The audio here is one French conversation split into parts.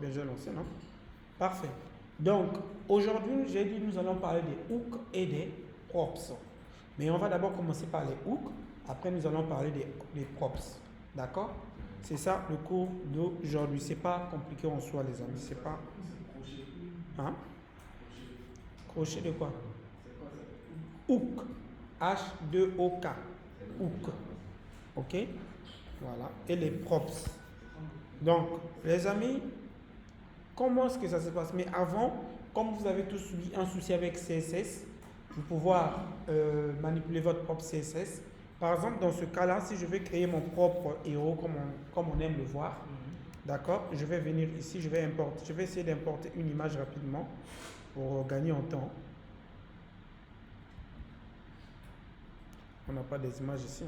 bien j'ai lancé, non? Parfait. Donc, aujourd'hui, j'ai dit nous allons parler des hooks et des props. Mais on va d'abord commencer par les hooks. Après, nous allons parler des props. D'accord? C'est ça le cours d'aujourd'hui. C'est pas compliqué en soi, les amis. C'est pas. Hein? Crochet de quoi? Hook. H-2-O-K. Hook. Ok? Voilà. Et les props. Donc, les amis, comment est-ce que ça se passe? Mais avant, comme vous avez tous eu un souci avec CSS, pour pouvoir manipuler votre propre CSS, par exemple, dans ce cas-là, si je vais créer mon propre héros, comme on aime le voir, d'accord, je vais venir ici, je vais essayer d'importer une image rapidement pour gagner en temps. On n'a pas des images ici.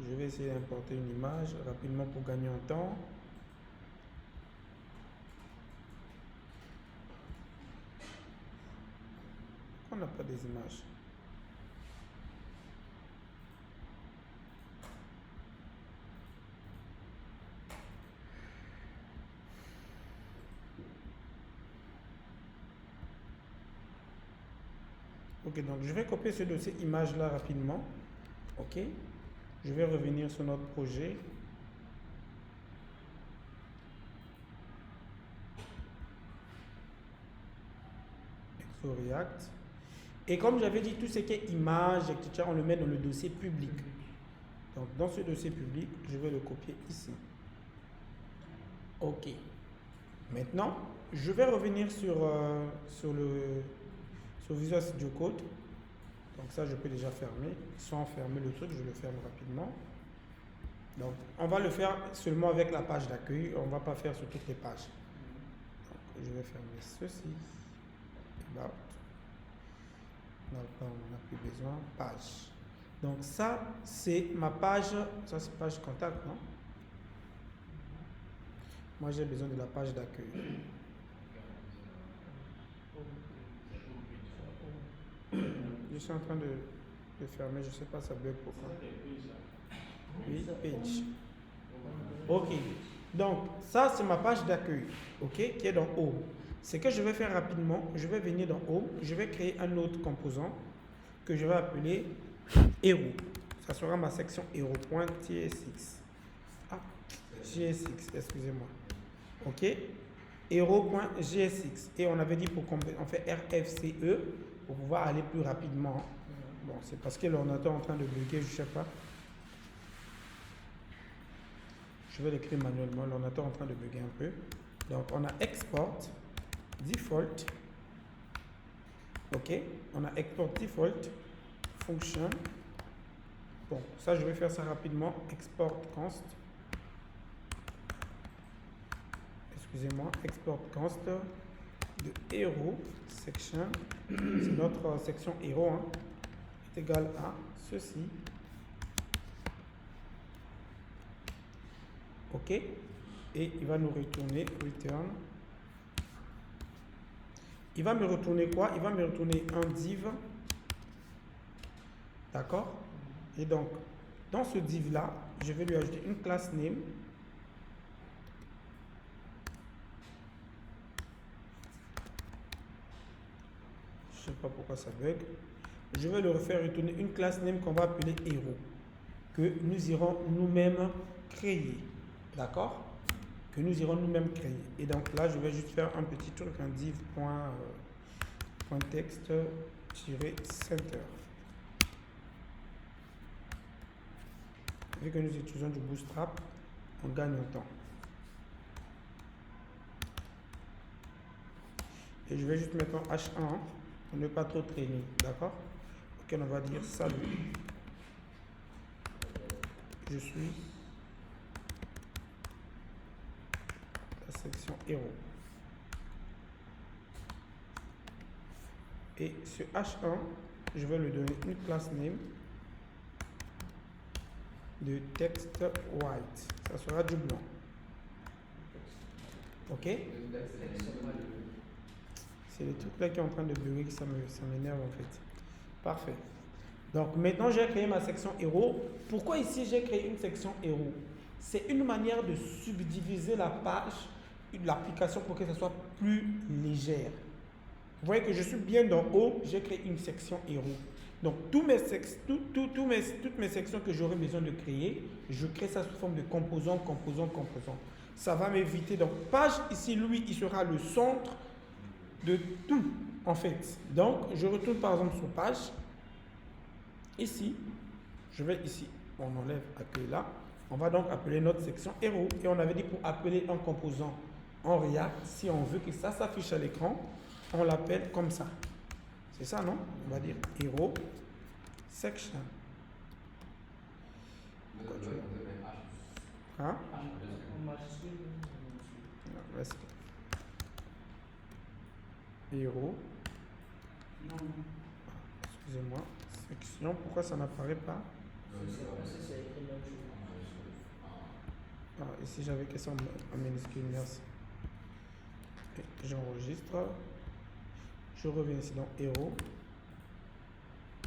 Je vais essayer d'importer une image rapidement pour gagner en temps. On n'a pas des images. Ok, donc je vais copier ce dossier image là rapidement. Ok, je vais revenir sur notre projet. Exo React. Et comme j'avais dit, tout ce qui est image, etc., on le met dans le dossier public. Donc dans ce dossier public, je vais le copier ici. Ok. Maintenant, je vais revenir sur Visual Studio Code. Donc ça, je peux déjà fermer. Sans fermer le truc, je le ferme rapidement. Donc, on va le faire seulement avec la page d'accueil. On ne va pas faire sur toutes les pages. Donc, je vais fermer ceci. About. On n'a plus besoin. Page. Donc ça, c'est ma page. Ça, c'est page contact, non? Moi, j'ai besoin de la page d'accueil. Je suis en train de fermer. Je ne sais pas, ça bug pourquoi. Oui, page. Ok. Donc, ça, c'est ma page d'accueil. Ok, qui est dans Home. Ce que je vais faire rapidement, je vais venir dans Home. Je vais créer un autre composant que je vais appeler Hero. Ça sera ma section hero.tsx. Ah, GSX, excusez-moi. Ok, hero.gsx. Et on avait dit pour qu'on fait RFCE pour pouvoir aller plus rapidement. Bon, c'est parce que l'ordinateur est en train de bugger, je ne sais pas. Je vais l'écrire manuellement, l'ordinateur est en train de bugger un peu. Donc on a export default. Ok, on a export default function. Bon, ça je vais faire ça rapidement. Export const. Excusez-moi, export const de hero section. C'est notre section hero, hein, est égal à ceci. Ok, et il va nous retourner return. Il va me retourner quoi? Il va me retourner un div. D'accord? Et donc, dans ce div là, je vais lui ajouter une classe name. Je ne sais pas pourquoi ça bug. Je vais le refaire retourner une classe name qu'on va appeler hero, que nous irons nous-mêmes créer. D'accord? Que nous irons nous-mêmes créer. Et donc là, je vais juste faire un petit truc, un div.text-center. Vu que nous utilisons du Bootstrap, on gagne en temps. Et je vais juste mettre un H1 pour ne pas trop traîner. D'accord? Ok, on va dire salut. Je suis la section héros. Et ce H1, je vais lui donner une classe name de text white. Ça sera du blanc. Ok? C'est le truc là qui est en train de bugger, ça m'énerve en fait. Parfait. Donc maintenant j'ai créé ma section héros. Pourquoi ici j'ai créé une section héros? c'est une manière de subdiviser la page de l'application pour que ça soit plus légère. Vous voyez que je suis bien dans haut, j'ai créé une section héros. Donc, toutes mes sections que j'aurai besoin de créer, je crée ça sous forme de composants. Ça va m'éviter. Donc, page ici, lui, il sera le centre de tout, en fait. Donc, je retourne par exemple sur page. Ici, je vais ici, on enlève accueil là. On va donc appeler notre section héros. Et on avait dit pour appeler un composant en React, si on veut que ça s'affiche à l'écran, on l'appelle comme ça. C'est ça, non? On va dire héros section. Hein? Héros. Excusez-moi. Section. Pourquoi ça n'apparaît pas? Ah, ici j'avais que ça en minuscule. Merci. J'enregistre. Je reviens ici dans héros.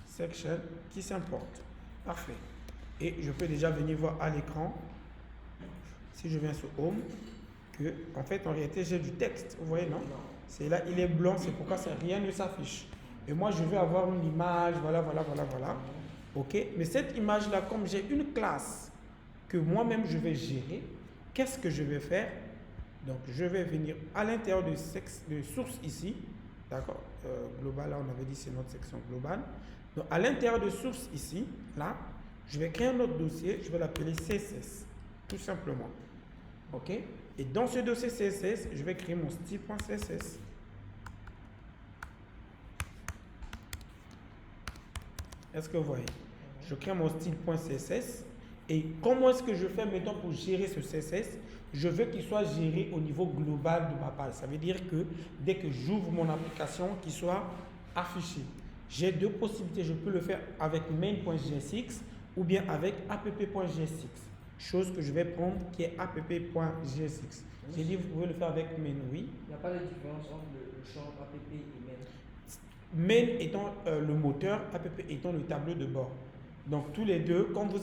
Section qui s'importe. Parfait. Et je peux déjà venir voir à l'écran, si je viens sur Home, que en fait en réalité j'ai du texte. Vous voyez, non? C'est là, il est blanc, c'est pourquoi rien ne s'affiche. Et moi je veux avoir une image, voilà. Ok? Mais cette image-là, comme j'ai une classe que moi-même je vais gérer, qu'est-ce que je vais faire? Donc je vais venir à l'intérieur de source ici. D'accord? Global, là on avait dit c'est notre section globale. Donc à l'intérieur de source ici, là, je vais créer un autre dossier, je vais l'appeler CSS, tout simplement. Ok? Et dans ce dossier CSS, je vais créer mon style.css. Est-ce que vous voyez? Je crée mon style.css. Et comment est-ce que je fais maintenant pour gérer ce CSS? Je veux qu'il soit géré au niveau global de ma page. Ça veut dire que dès que j'ouvre mon application, qu'il soit affiché. J'ai deux possibilités. Je peux le faire avec main.jsx ou bien avec app.jsx. Chose que je vais prendre qui est app.jsx. J'ai dit, vous pouvez le faire avec main, oui. Il n'y a pas de différence entre le champ app et main. Main étant le moteur, app étant le tableau de bord. Donc tous les deux, quand vous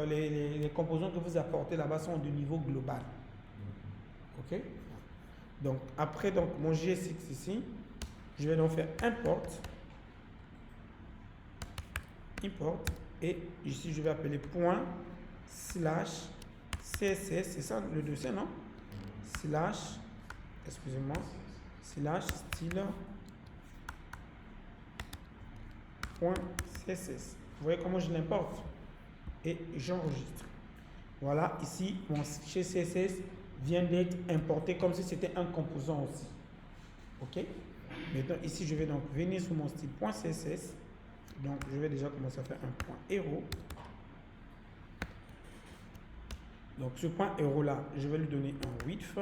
les composants que vous apportez là-bas sont de niveau global. Ok? Donc après mon JSX ici, je vais donc faire import et ici je vais appeler ./CSS, c'est ça le dossier, non? Excusez-moi, /style.css. Vous voyez comment je l'importe et j'enregistre. Voilà, ici mon fichier CSS vient d'être importé comme si c'était un composant aussi. Ok? Maintenant ici je vais donc venir sur mon style.css. Donc je vais déjà commencer à faire un point héros. Donc ce point héros là, je vais lui donner un width.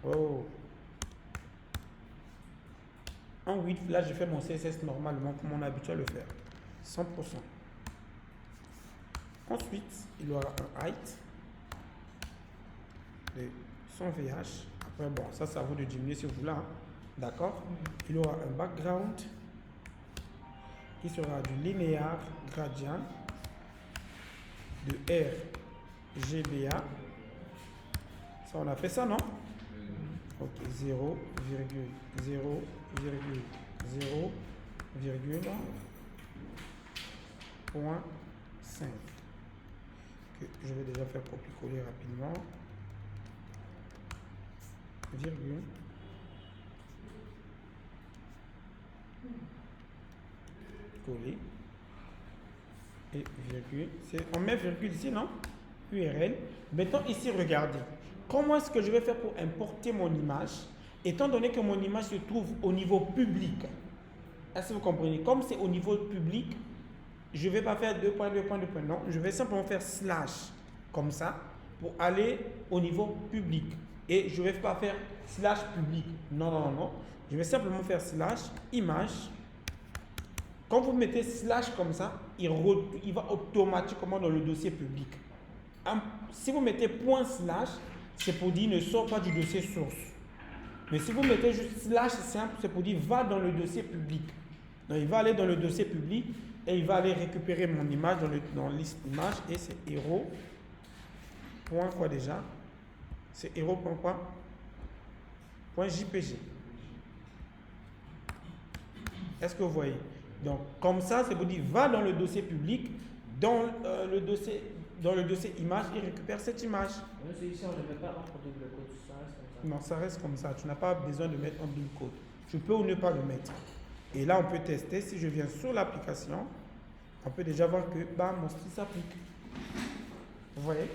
Oh. En width, là je fais mon CSS normalement comme on a l'habitude à le faire. 100%. Ensuite, il aura un height de 100 VH. Après, bon, ça à vous de diminuer si vous voulez. Hein. D'accord? Il aura un background qui sera du linéaire gradient de RGBA. Ça, on a fait ça, non? Ok, 0,0,0,0,5 que je vais déjà faire copier-coller rapidement. Virgule. Coller. Et virgule. On met virgule ici, non? URL. Maintenant, ici, regardez. Comment est-ce que je vais faire pour importer mon image, étant donné que mon image se trouve au niveau public? Est-ce que vous comprenez? Comme c'est au niveau public, je ne vais pas faire 2 points, non. Je vais simplement faire slash, comme ça, pour aller au niveau public. Et je ne vais pas faire slash public. Non. Je vais simplement faire slash image. Quand vous mettez slash comme ça, il va automatiquement dans le dossier public. Si vous mettez point slash, c'est pour dire ne sort pas du dossier source. Mais si vous mettez juste slash simple, c'est pour dire va dans le dossier public. Donc il va aller dans le dossier public et il va aller récupérer mon image dans liste image et c'est héros. Point quoi déjà? C'est héros point quoi? Point JPG. Est-ce que vous voyez? Donc, comme ça, c'est vous dire, va dans le dossier public, dans le dossier image, et récupère cette image. Ici, on ne met pas entre double code, ça reste comme ça. Non, ça reste comme ça. Tu n'as pas besoin de mettre un double code. Tu peux ou ne pas le mettre. Et là, on peut tester. Si je viens sur l'application, on peut déjà voir que mon style s'applique. Vous voyez?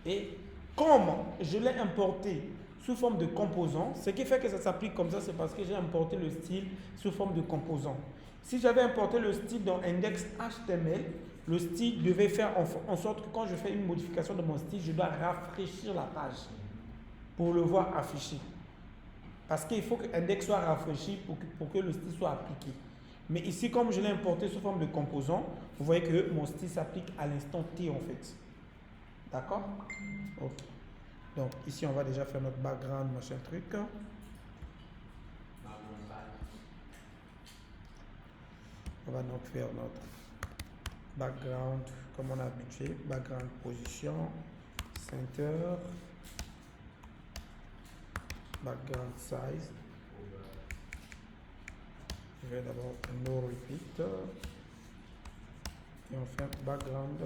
Et comme je l'ai importé sous forme de composant, ce qui fait que ça s'applique comme ça, c'est parce que j'ai importé le style sous forme de composant. Si j'avais importé le style dans index HTML, le style devait faire en sorte que quand je fais une modification de mon style, je dois rafraîchir la page pour le voir affiché. Parce qu'il faut que l'index soit rafraîchi pour que le style soit appliqué. Mais ici, comme je l'ai importé sous forme de composant, vous voyez que mon style s'applique à l'instant T en fait. D'accord? Ok. Donc ici, on va déjà faire notre background, machin truc. On va donc faire notre background comme on a habitué. Background position, center, background size. Je vais d'abord no repeat et on fait background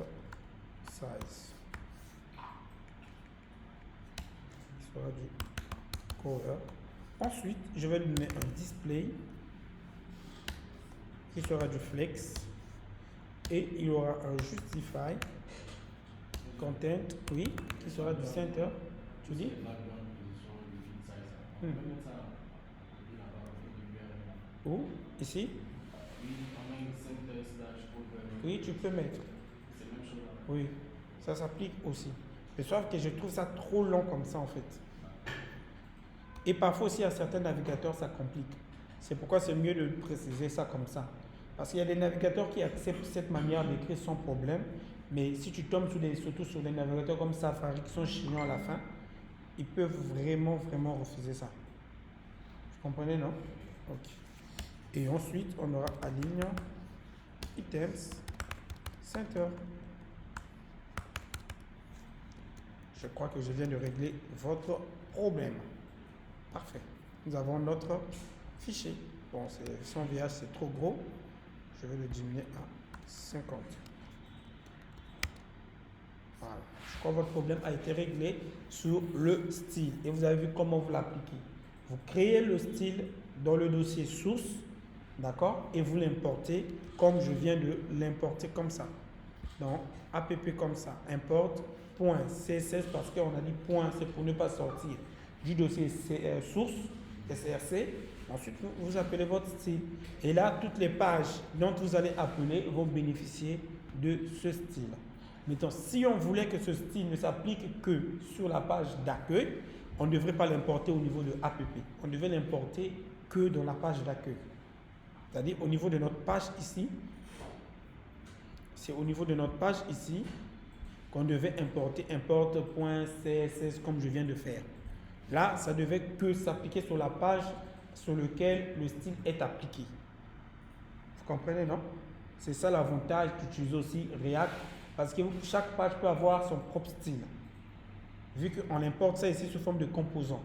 size. Il sera du cover. Ensuite, je vais lui donner un display qui sera du flex et il y aura un justify content, oui, qui sera du center. Tu dis? Où? Ici? Oui, tu peux mettre. Oui, ça s'applique aussi. Mais sauf que je trouve ça trop long comme ça en fait. Et parfois aussi à certains navigateurs ça complique. C'est pourquoi c'est mieux de préciser ça comme ça. Parce qu'il y a des navigateurs qui acceptent cette manière d'écrire sans problème. Mais si tu tombes surtout sur des navigateurs comme Safari qui sont chiants à la fin, ils peuvent vraiment refuser ça. Vous comprenez, non? Ok. Et ensuite, on aura align, items, center. Je crois que je viens de régler votre problème. Parfait. Nous avons notre fichier. Bon, son VH c'est trop gros. Je vais le diminuer à 50. Voilà. Je crois que votre problème a été réglé sur le style. Et vous avez vu comment vous l'appliquez. Vous créez le style dans le dossier source, d'accord, et vous l'importez comme je viens de l'importer comme ça. Donc, app comme ça, import .css parce qu'on a dit point, c'est pour ne pas sortir du dossier source, src. Ensuite, vous appelez votre style. Et là, toutes les pages dont vous allez appeler vont bénéficier de ce style. Maintenant, si on voulait que ce style ne s'applique que sur la page d'accueil, on ne devrait pas l'importer au niveau de app. On devait l'importer que dans la page d'accueil. C'est-à-dire au niveau de notre page ici, c'est au niveau de notre page ici qu'on devait importer import.css comme je viens de faire. Là, ça devait que s'appliquer sur la page sur laquelle le style est appliqué. Vous comprenez, non? C'est ça l'avantage d'utiliser aussi React parce que chaque page peut avoir son propre style. Vu qu'on importe ça ici sous forme de composant.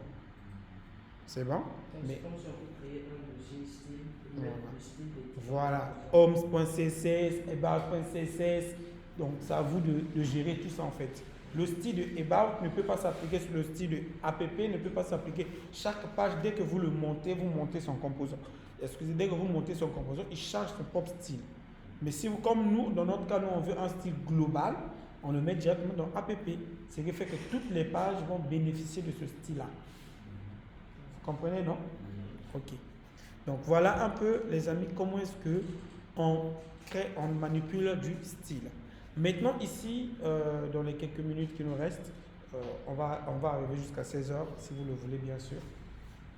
C'est bon? Mais comme si on peut créer un dossier style, le style des voilà. Homes.css, about.css. Donc, c'est à vous de gérer tout ça en fait. Le style de about ne peut pas s'appliquer sur le style de app, ne peut pas s'appliquer. Chaque page, dès que vous le montez, vous montez son composant. Excusez, dès que vous montez son composant, il change son propre style. Mais si vous, comme nous, dans notre cas, nous, on veut un style global, on le met directement dans app. Ce qui fait que toutes les pages vont bénéficier de ce style-là. Vous comprenez, non? Ok. Donc, voilà un peu, les amis, comment est-ce que on manipule du style. Maintenant, ici, dans les quelques minutes qui nous restent, on va arriver jusqu'à 16h, si vous le voulez, bien sûr.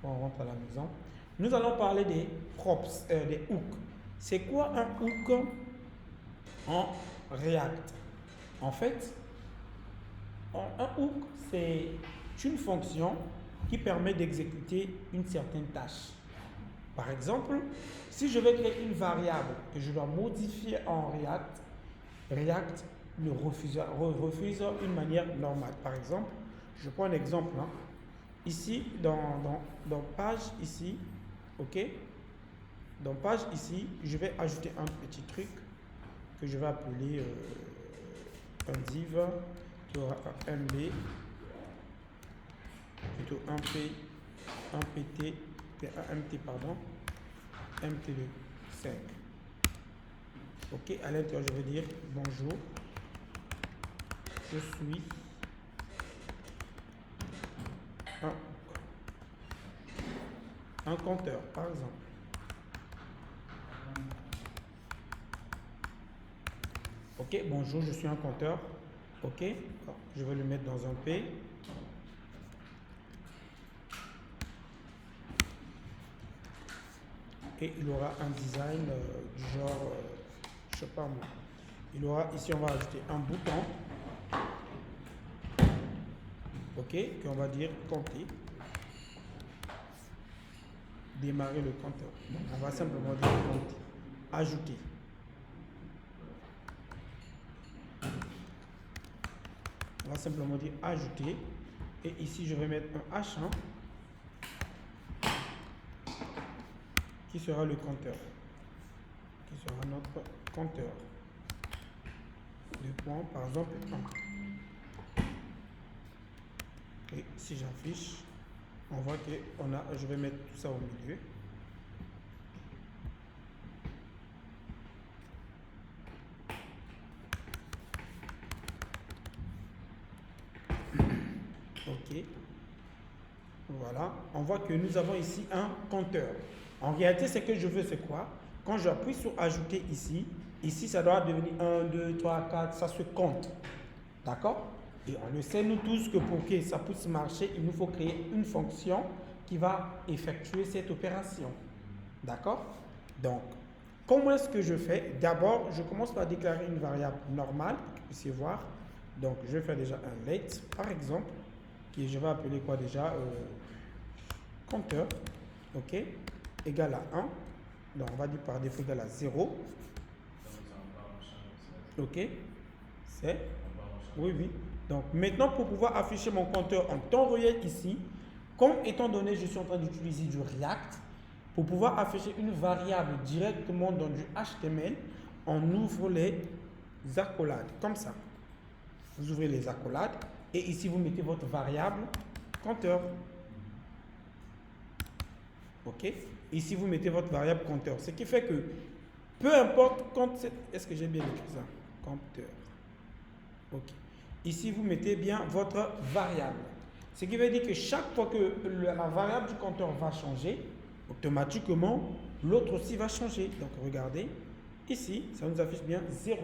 On rentre à la maison. Nous allons parler des props, des hooks. C'est quoi un hook en React? En fait, un hook, c'est une fonction qui permet d'exécuter une certaine tâche. Par exemple, si je vais créer une variable que je dois modifier en React, React le refuse une manière normale. Par exemple, je prends un exemple. Hein. Ici, dans page ici, ok? Dans page ici, je vais ajouter un petit truc que je vais appeler un div qui aura un MB, plutôt un P, un PT, un MT, pardon, MT de 5. Ok, à l'intérieur, je vais dire bonjour, je suis un compteur, par exemple. Ok, bonjour, je suis un compteur. Ok, je vais le mettre dans un P. Et il aura un design du genre, je sais pas moi. Il aura, ici on va ajouter un bouton. Ok, qu'on va dire compter. Démarrer le compteur. Donc on va simplement dire compter. Ajouter. On va simplement dire ajouter. Et ici je vais mettre un H1 qui sera le compteur. Qui sera notre compteur. Le point, par exemple, 1. Et si j'affiche, on voit que je vais mettre tout ça au milieu. Ok. Voilà. On voit que nous avons ici un compteur. En réalité, ce que je veux, c'est quoi? Quand j'appuie sur ajouter ici, ça doit devenir 1, 2, 3, 4, ça se compte. D'accord? Et on le sait, nous tous, que pour que ça puisse marcher, il nous faut créer une fonction qui va effectuer cette opération. D'accord? Donc, comment est-ce que je fais? D'abord, je commence par déclarer une variable normale, pour que vous puissiez voir. Donc, je vais faire déjà un let, par exemple, qui je vais appeler quoi déjà? Compteur, ok, égal à 1. Donc, on va dire par défaut égal à 0. Ok, c'est? Oui, oui. Donc, maintenant, pour pouvoir afficher mon compteur en temps réel ici, comme étant donné je suis en train d'utiliser du React, pour pouvoir afficher une variable directement dans du HTML, on ouvre les accolades, comme ça. Vous ouvrez les accolades et ici, vous mettez votre variable compteur. Ok? Ici, vous mettez votre variable compteur. Ce qui fait que, peu importe quand c'est... Est-ce que j'ai bien écrit ça? Compteur. Ok. Ici, vous mettez bien votre variable. Ce qui veut dire que chaque fois que la variable du compteur va changer, automatiquement, l'autre aussi va changer. Donc, regardez. Ici, ça nous affiche bien 0.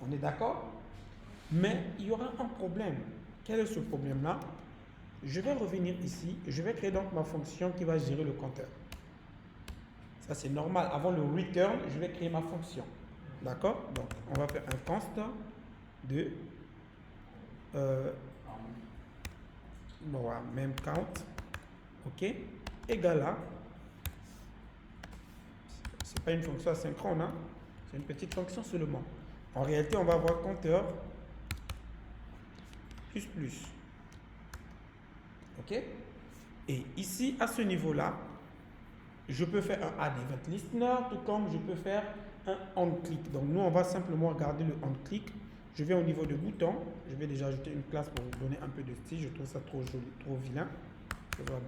On est d'accord? Mais il y aura un problème. Quel est ce problème-là? Je vais revenir ici. Je vais créer donc ma fonction qui va gérer le compteur. Ça, c'est normal. Avant le return, je vais créer ma fonction. D'accord? Donc, on va faire un const de même count, ok, égal à, c'est pas une fonction asynchrone, hein, c'est une petite fonction seulement. En réalité, on va avoir compteur plus, ok. Et ici, à ce niveau-là, je peux faire un add event listener, tout comme je peux faire un onClick. Donc, nous, on va simplement regarder le onClick. Je vais au niveau de bouton. Je vais déjà ajouter une classe pour vous donner un peu de style. Je trouve ça trop joli, trop vilain. Je vais voir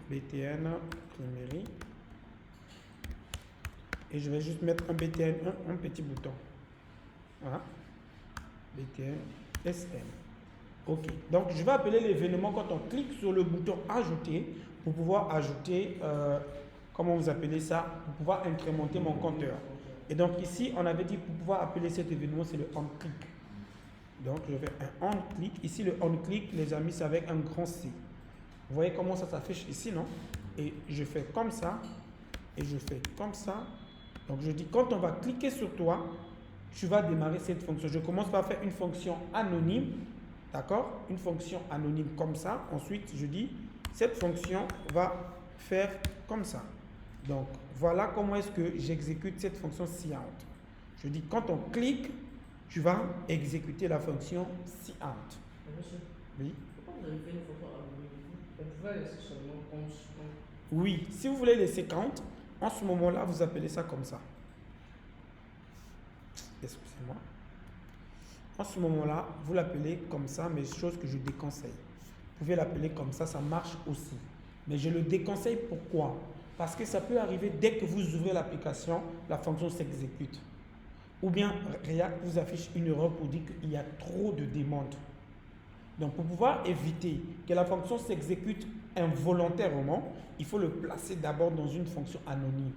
BTN, primaire. Et je vais juste mettre un BTN, un petit bouton. Voilà. BTN SM. Ok. Donc, je vais appeler l'événement quand on clique sur le bouton ajouter pour pouvoir ajouter, comment vous appelez ça, pour pouvoir incrémenter mon compteur. Et donc ici, on avait dit pour pouvoir appeler cet événement, c'est le onClick. Donc je fais un onClick. Ici, le onClick, les amis, c'est avec un grand C. Vous voyez comment ça s'affiche ici, non? Et je fais comme ça. Et je fais comme ça. Donc je dis, quand on va cliquer sur toi, tu vas démarrer cette fonction. Je commence par faire une fonction anonyme. D'accord? Une fonction anonyme comme ça. Ensuite, je dis, cette fonction va faire comme ça. Donc, voilà comment est-ce que j'exécute cette fonction count. Je dis, quand on clique, tu vas exécuter la fonction count. Monsieur, Oui. pourquoi vous avez fait une photo anonyme? On pouvait laisser seulement constant. Oui, si vous voulez laisser count, en ce moment-là, vous appelez ça comme ça. Excusez-moi. En ce moment-là, vous l'appelez comme ça, mais chose que je déconseille. Vous pouvez l'appeler comme ça marche aussi. Mais je le déconseille pourquoi? Parce que ça peut arriver dès que vous ouvrez l'application, la fonction s'exécute. Ou bien React vous affiche une erreur pour dire qu'il y a trop de demandes. Donc pour pouvoir éviter que la fonction s'exécute involontairement, il faut le placer d'abord dans une fonction anonyme.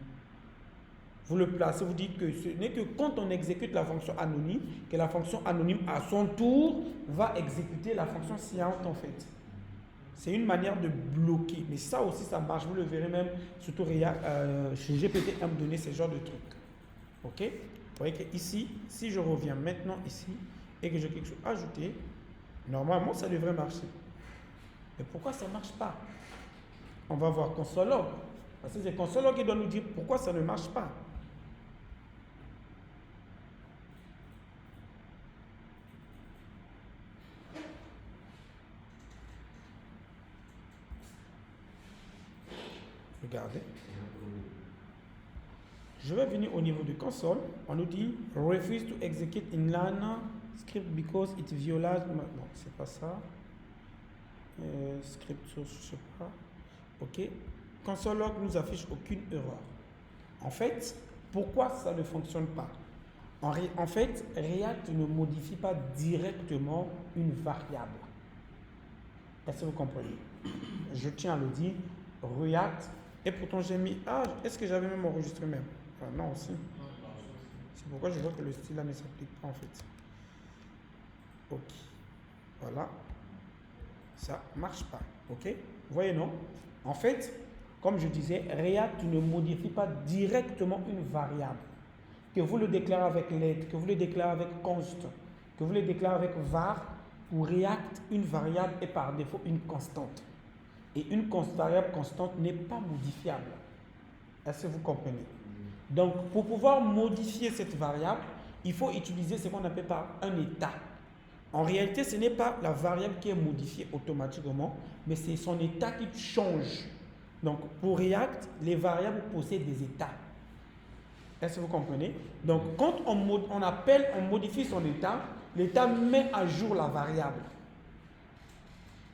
Vous le placez, vous dites que ce n'est que quand on exécute la fonction anonyme, que la fonction anonyme à son tour va exécuter la fonction count en fait. C'est une manière de bloquer. Mais ça aussi, ça marche. Vous le verrez même, surtout chez GPT, me donner ce genre de trucs. OK? Vous voyez que ici, si je reviens maintenant ici et que je clique sur ajouter, normalement, ça devrait marcher. Mais pourquoi ça ne marche pas? On va voir console log. Parce que c'est console log qui doit nous dire pourquoi ça ne marche pas. Regardez. Je vais venir au niveau de console. On nous dit refuse to execute inline script because it violates. Non, c'est pas ça. Script source, je sais pas. OK. Console log nous affiche aucune erreur. En fait, pourquoi ça ne fonctionne pas? En fait, React ne modifie pas directement une variable. Est-ce que vous comprenez? Je tiens à le dire. React, et pourtant j'ai mis. Ah, est-ce que j'avais même enregistré même? Ah, non, aussi. C'est pourquoi je vois que le style là ne s'applique pas en fait. Ok. Voilà. Ça marche pas. Ok. Vous voyez, non? En fait, comme je disais, React ne modifie pas directement une variable. Que vous le déclarez avec let, que vous le déclarez avec const, que vous le déclarez avec var, pour React, une variable est par défaut une constante. Et une variable constante n'est pas modifiable. Est-ce que vous comprenez? Donc, pour pouvoir modifier cette variable, il faut utiliser ce qu'on appelle par un état. En réalité, ce n'est pas la variable qui est modifiée automatiquement, mais c'est son état qui change. Donc, pour React, les variables possèdent des états. Est-ce que vous comprenez? Donc, quand on modifie son état, l'état met à jour la variable.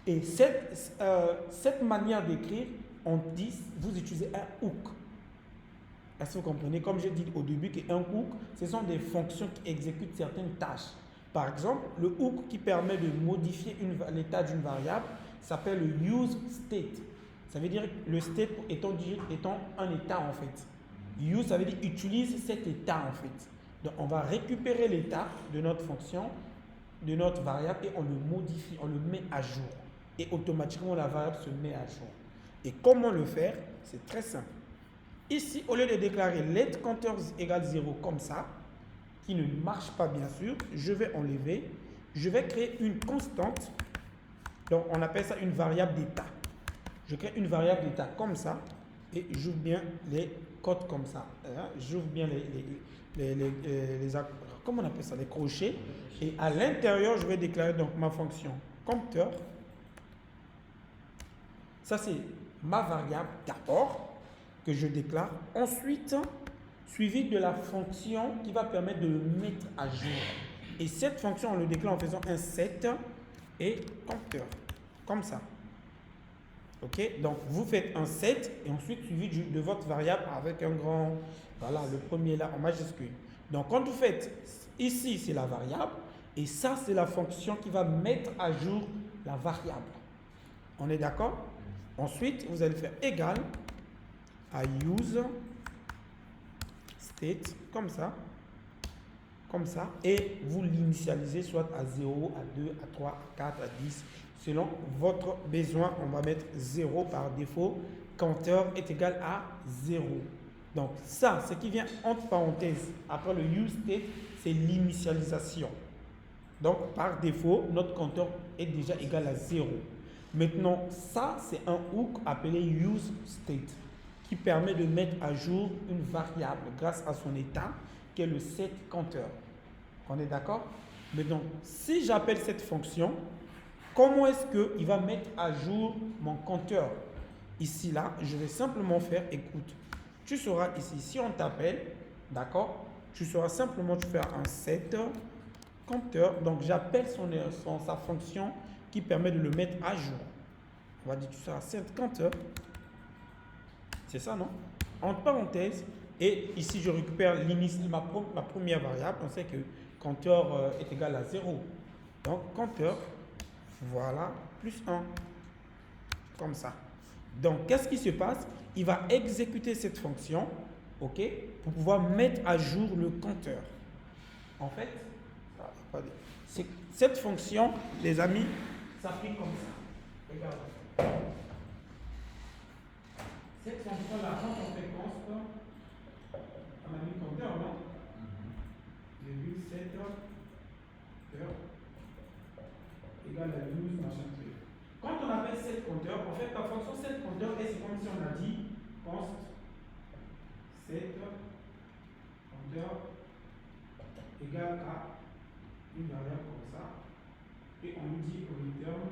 Et cette manière d'écrire, on dit, vous utilisez un hook. Est-ce que vous comprenez? Comme j'ai dit au début, qu'un hook, ce sont des fonctions qui exécutent certaines tâches. Par exemple, le hook qui permet de modifier l'état d'une variable s'appelle le use state. Ça veut dire le state étant un état en fait. Use, ça veut dire utilise cet état en fait. Donc on va récupérer l'état de notre fonction, de notre variable et on le modifie, on le met à jour. Et automatiquement la variable se met à jour. Et comment le faire? C'est très simple. Ici, au lieu de déclarer let compteur égale 0 comme ça, qui ne marche pas bien sûr, je vais enlever, je vais créer une constante, donc on appelle ça une variable d'état. Je crée une variable d'état comme ça, et j'ouvre bien les codes comme ça. J'ouvre bien comment on appelle ça, les crochets, et à l'intérieur, je vais déclarer donc ma fonction compteur. Ça, c'est ma variable d'abord que je déclare. Ensuite, suivi de la fonction qui va permettre de le mettre à jour. Et cette fonction, on le déclare en faisant un set et compteur. Comme ça. OK? Donc, vous faites un set et ensuite suivi de votre variable avec un grand... Voilà, le premier là en majuscule. Donc, quand vous faites... Ici, c'est la variable. Et ça, c'est la fonction qui va mettre à jour la variable. On est d'accord? Ensuite, vous allez faire égal à use state, comme ça, et vous l'initialisez soit à 0, à 2, à 3, à 4, à 10, selon votre besoin. On va mettre 0 par défaut, compteur est égal à 0. Donc ça, ce qui vient entre parenthèses après le use state, c'est l'initialisation. Donc par défaut, notre compteur est déjà égal à 0. Maintenant, ça, c'est un hook appelé use state. qui permet de mettre à jour une variable grâce à son état, qui est le setCounter. On est d'accord? Maintenant, si j'appelle cette fonction, comment est-ce qu'il va mettre à jour mon compteur? Ici, là, je vais simplement faire, écoute, tu sauras ici, si on t'appelle, d'accord, tu sauras simplement faire un setCounter. Donc, j'appelle sa fonction qui permet de le mettre à jour. On va dire que tu seras setCounter. C'est ça, non? Entre parenthèses, et ici, je récupère ma première variable. On sait que compteur est égal à 0. Donc, compteur, voilà, plus 1. Comme ça. Donc, qu'est-ce qui se passe? Il va exécuter cette fonction, ok, pour pouvoir mettre à jour le compteur. En fait, cette fonction, les amis, s'applique comme ça. Regardez. Cette fonction-là, quand on fait const, on a mis compteur, non? Virgule 7 heures égale à 12 machin truc. Quand on appelle setCounter, en fait, la fonction setCounter, c'est comme si on a dit const setCounter égale à une variable comme ça, et on lui dit au return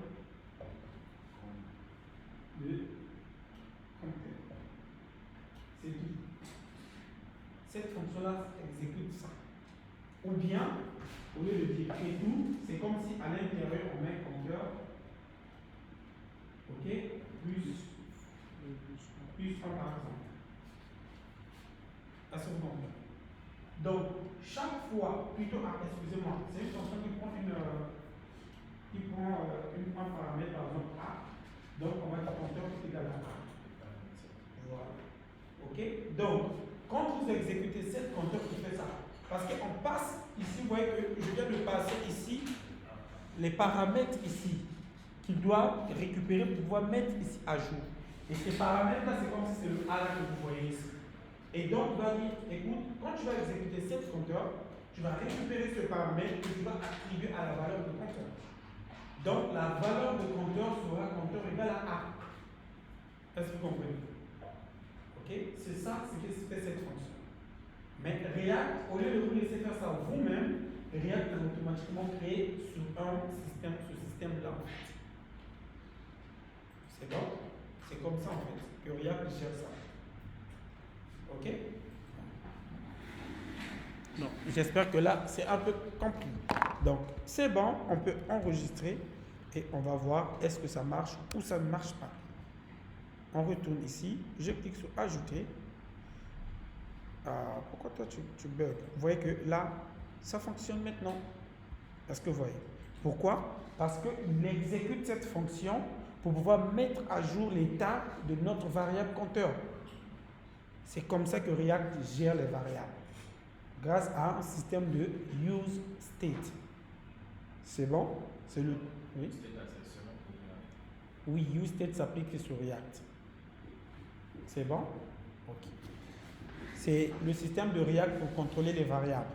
de compteur. C'est tout. Cette fonction-là exécute ça. Ou bien, au lieu de dire et tout, c'est comme si à l'intérieur on met compteur, ok, plus 1 par exemple. À ce moment. Donc, chaque fois, excusez-moi, c'est une fonction qui prend un paramètre, par exemple A. Donc, on va dire compteur est égal à A. Voilà. Ok? Donc, quand vous exécutez cette compteur qui fait ça, parce qu'on passe ici, vous voyez que je viens de passer ici les paramètres ici qu'il doit récupérer pour pouvoir mettre ici à jour. Et ces paramètres-là, c'est comme si c'est le A là que vous voyez ici. Et donc, on va dire, écoute, quand tu vas exécuter cette compteur, tu vas récupérer ce paramètre que tu vas attribuer à la valeur de compteur. Donc, la valeur de compteur sera compteur égal à A. Est-ce que vous comprenez? Ok? C'est ça, c'est ce que fait cette fonction. Mais React, au lieu de vous laisser faire ça vous-même, React a automatiquement créé ce système-là. C'est bon? C'est comme ça en fait que React gère ça. Ok? Non, j'espère que là, c'est un peu compliqué. Donc, c'est bon, on peut enregistrer et on va voir est-ce que ça marche ou ça ne marche pas. On retourne ici, je clique sur Ajouter. Pourquoi toi tu bugs? Vous voyez que là, ça fonctionne maintenant. Est-ce que vous voyez? Pourquoi? Parce qu'il exécute cette fonction pour pouvoir mettre à jour l'état de notre variable compteur. C'est comme ça que React gère les variables, grâce à un système de useState. C'est bon? C'est le... Oui? Oui, useState s'applique sur React. C'est bon? Ok. C'est le système de React pour contrôler les variables.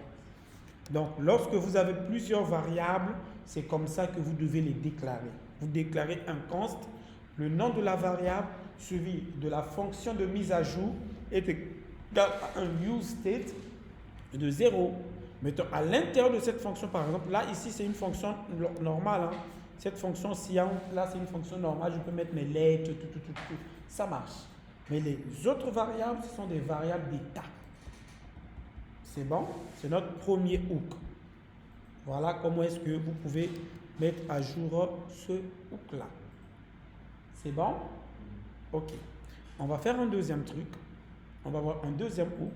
Donc, lorsque vous avez plusieurs variables, c'est comme ça que vous devez les déclarer. Vous déclarez un const, le nom de la variable suivi de la fonction de mise à jour est égal à un useState de 0. Mettons à l'intérieur de cette fonction, par exemple, là, ici, c'est une fonction normale. Hein. Cette fonction sciente, là, c'est une fonction normale. Je peux mettre mes lettres, tout. Ça marche. Mais les autres variables, ce sont des variables d'état. C'est bon? C'est notre premier hook. Voilà comment est-ce que vous pouvez mettre à jour ce hook-là. C'est bon? Ok. On va faire un deuxième truc. On va voir un deuxième hook.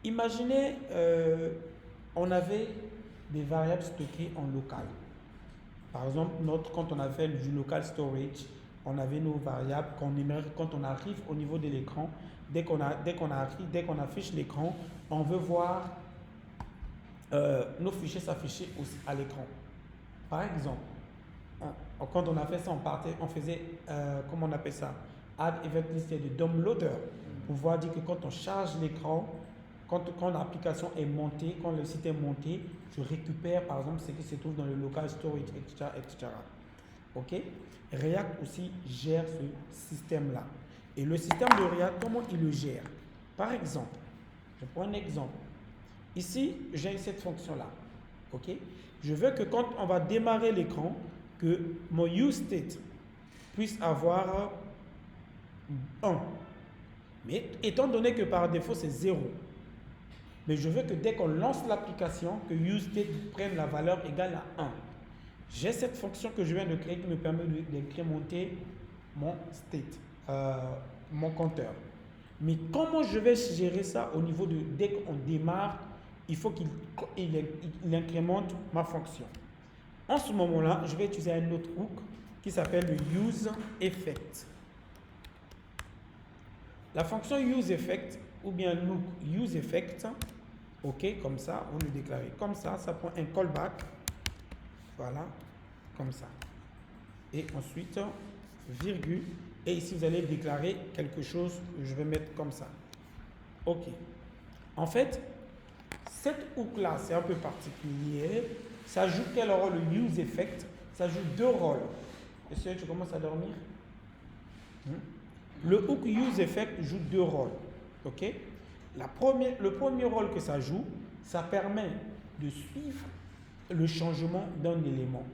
Imaginez, on avait des variables stockées en local. Par exemple, quand on a fait du local storage, on avait nos variables qu'on émet quand on arrive au niveau de l'écran. Dès qu'on affiche l'écran, on veut voir nos fichiers s'afficher aussi à l'écran. Par exemple, quand on a fait ça, on faisait, comment on appelle ça? Add event list de downloader. Pour pouvoir dire que quand on charge l'écran, quand l'application est montée, quand le site est monté, je récupère par exemple ce qui se trouve dans le local storage, etc. Ok? React aussi gère ce système-là. Et le système de RIA, comment il le gère? Par exemple, je prends un exemple. Ici, j'ai cette fonction-là. OK? Je veux que quand on va démarrer l'écran, que mon useState puisse avoir 1. Mais étant donné que par défaut, c'est 0. Mais je veux que dès qu'on lance l'application, que useState prenne la valeur égale à 1. J'ai cette fonction que je viens de créer qui me permet d'incrémenter mon state, mon compteur. Mais comment je vais gérer ça au niveau de dès qu'on démarre, il faut qu'il incrémente ma fonction. En ce moment-là, je vais utiliser un autre hook qui s'appelle le useEffect. La fonction useEffect ou bien l'hook useEffect, ok, comme ça, vous le déclarez comme ça prend un callback, voilà, comme ça. Et ensuite, virgule, et ici vous allez déclarer quelque chose, je vais mettre comme ça. Ok. En fait, cette hook-là, c'est un peu particulier. Ça joue quel rôle? Le useEffect, ça joue 2 rôles. Est-ce que tu commences à dormir? Le hook useEffect joue 2 rôles. Ok? Le premier rôle que ça joue, ça permet de suivre le changement d'un élément.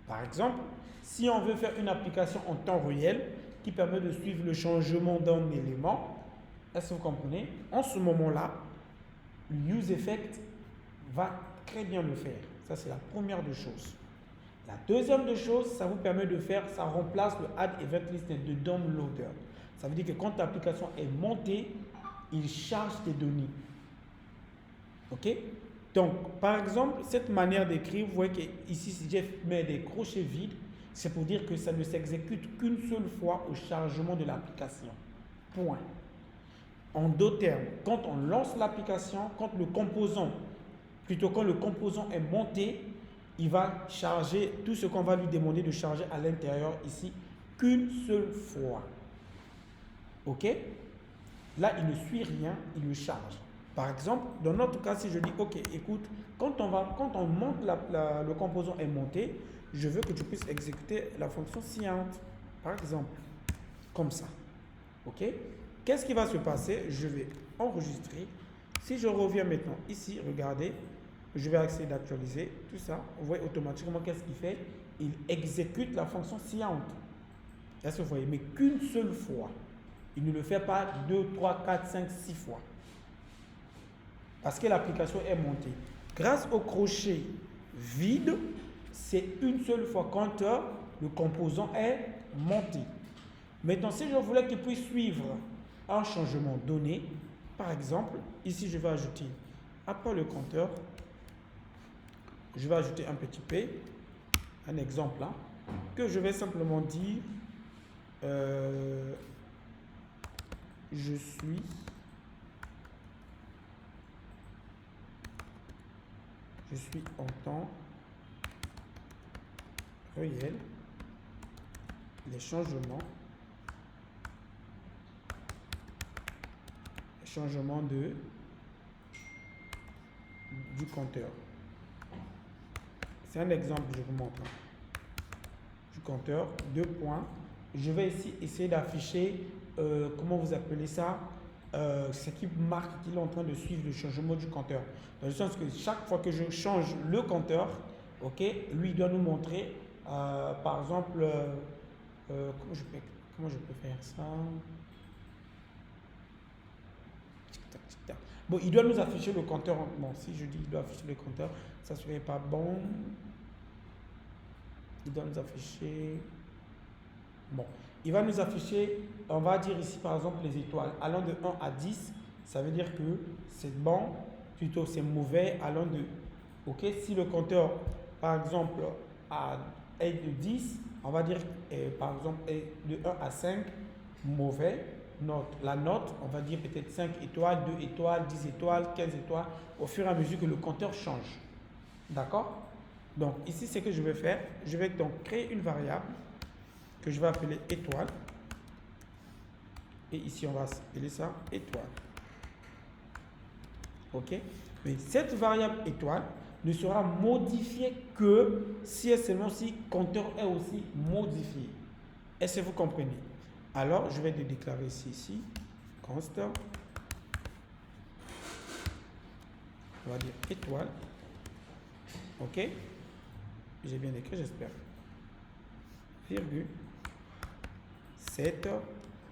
Par exemple, si on veut faire une application en temps réel qui permet de suivre le changement d'un élément, est-ce que vous comprenez? En ce moment-là, le useEffect va très bien le faire. Ça, c'est la première des choses. La deuxième des choses, ça vous permet de faire, ça remplace le Add Event Listener de DOM Loader. Ça veut dire que quand l'application est montée, il charge tes données. OK? Donc, par exemple, cette manière d'écrire, vous voyez qu'ici, si je mets des crochets vides, c'est pour dire que ça ne s'exécute qu'une seule fois au chargement de l'application. Point. En d'autres termes, quand on lance l'application, quand le composant est monté, il va charger tout ce qu'on va lui demander de charger à l'intérieur ici qu'une seule fois. OK? Là, il ne suit rien, il le charge. Par exemple, dans notre cas, si je dis, OK, écoute, quand on monte, le composant est monté, je veux que tu puisses exécuter la fonction scient, par exemple, comme ça. OK? Qu'est-ce qui va se passer? Je vais enregistrer. Si je reviens maintenant ici, regardez, je vais essayer d'actualiser tout ça. Vous voyez automatiquement qu'est-ce qu'il fait? Il exécute la fonction scient. Est-ce que vous voyez? Mais qu'une seule fois. Il ne le fait pas 2, 3, 4, 5, 6 fois. Parce que l'application est montée. Grâce au crochet vide, c'est une seule fois quand le composant est monté. Maintenant, si je voulais qu'il puisse suivre un changement donné, par exemple, ici je vais ajouter, après le compteur, je vais ajouter un petit p, un exemple là, que je vais simplement dire je suis en temps réel, les changements du compteur. C'est un exemple que je vous montre. Du compteur, 2 points. Je vais ici essayer d'afficher, comment vous appelez ça, ce qui marque qu'il est en train de suivre le changement du compteur. Dans le sens que chaque fois que je change le compteur, ok, lui doit nous montrer, par exemple, comment je peux faire ça? Bon, il doit nous afficher le compteur. Bon, si je dis qu'il doit afficher le compteur, ça ne serait pas bon. Il doit nous afficher. Bon, il va nous afficher, on va dire ici par exemple les étoiles. Allant de 1 à 10, ça veut dire que c'est bon, plutôt c'est mauvais, allant de. Ok, si le compteur, par exemple, est de 10, on va dire par exemple est de 1 à 5, mauvais. La note, on va dire peut-être 5 étoiles, 2 étoiles, 10 étoiles, 15 étoiles, au fur et à mesure que le compteur change. D'accord? Donc ici, ce que je vais faire, je vais donc créer une variable que je vais appeler étoile. Et ici, on va appeler ça étoile. OK? Mais cette variable étoile ne sera modifiée que si et seulement si le compteur est aussi modifié. Est-ce que vous comprenez? Alors, je vais le déclarer ici, const, on va dire étoile, ok, j'ai bien écrit, j'espère, virgule, 7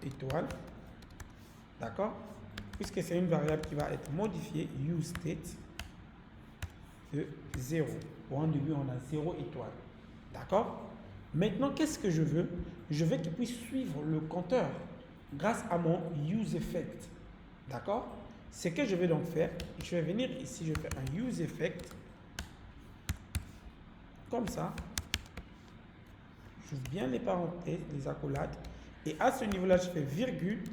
étoiles, d'accord, puisque c'est une variable qui va être modifiée, useState de 0. Pour un début, on a 0 étoile, d'accord. Maintenant, qu'est-ce que je veux? Je veux qu'il puisse suivre le compteur grâce à mon useEffect. D'accord? Ce que je vais donc faire, je vais venir ici, je vais faire un useEffect. Comme ça. J'ouvre bien les parenthèses, les accolades. Et à ce niveau-là, je fais virgule.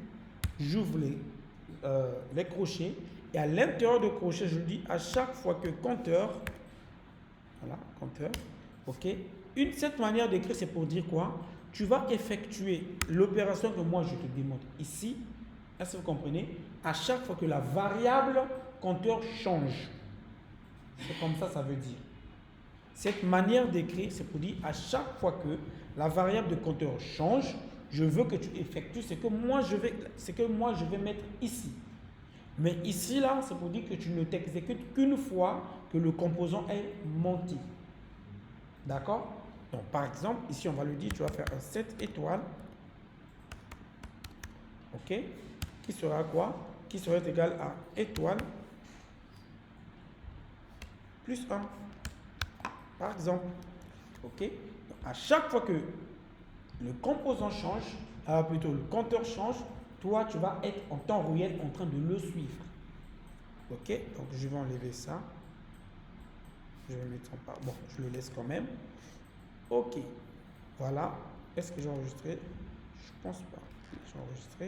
J'ouvre les crochets. Et à l'intérieur de crochet, je dis à chaque fois que compteur. Voilà, compteur. OK? Cette manière d'écrire, c'est pour dire quoi? Tu vas effectuer l'opération que moi je te démontre ici. Est-ce que vous comprenez? À chaque fois que la variable compteur change. C'est comme ça veut dire. Cette manière d'écrire, c'est pour dire à chaque fois que la variable de compteur change, je veux que tu effectues ce que moi je vais mettre ici. Mais ici, là, c'est pour dire que tu ne t'exécutes qu'une fois que le composant est monté. D'accord? Donc, par exemple, ici, on va le dire, tu vas faire un 7 étoiles. OK? Qui sera quoi? Qui serait égal à étoile plus 1. Par exemple. OK? Donc, à chaque fois que le composant change, plutôt le compteur change, toi, tu vas être en temps réel en train de le suivre. OK? Donc, je vais enlever ça. Je vais mettre en part. Bon, je le laisse quand même. OK. Voilà. Est-ce que j'ai enregistré? Je pense pas. J'ai enregistré.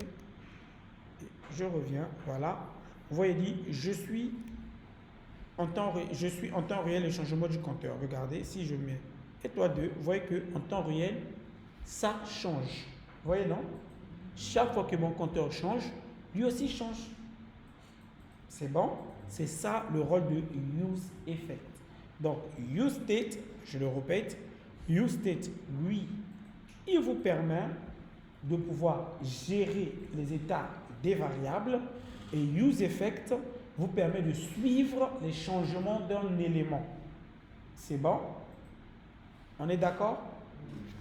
Et je reviens. Voilà. Vous voyez dit, je suis en temps réel le changement du compteur. Regardez, si je mets étoile 2, vous voyez qu'en temps réel, ça change. Vous voyez, non? Chaque fois que mon compteur change, lui aussi change. C'est bon? C'est ça le rôle de useEffect. Donc, useState, je le répète, useState, lui, il vous permet de pouvoir gérer les états des variables et useEffect vous permet de suivre les changements d'un élément. C'est bon? On est d'accord?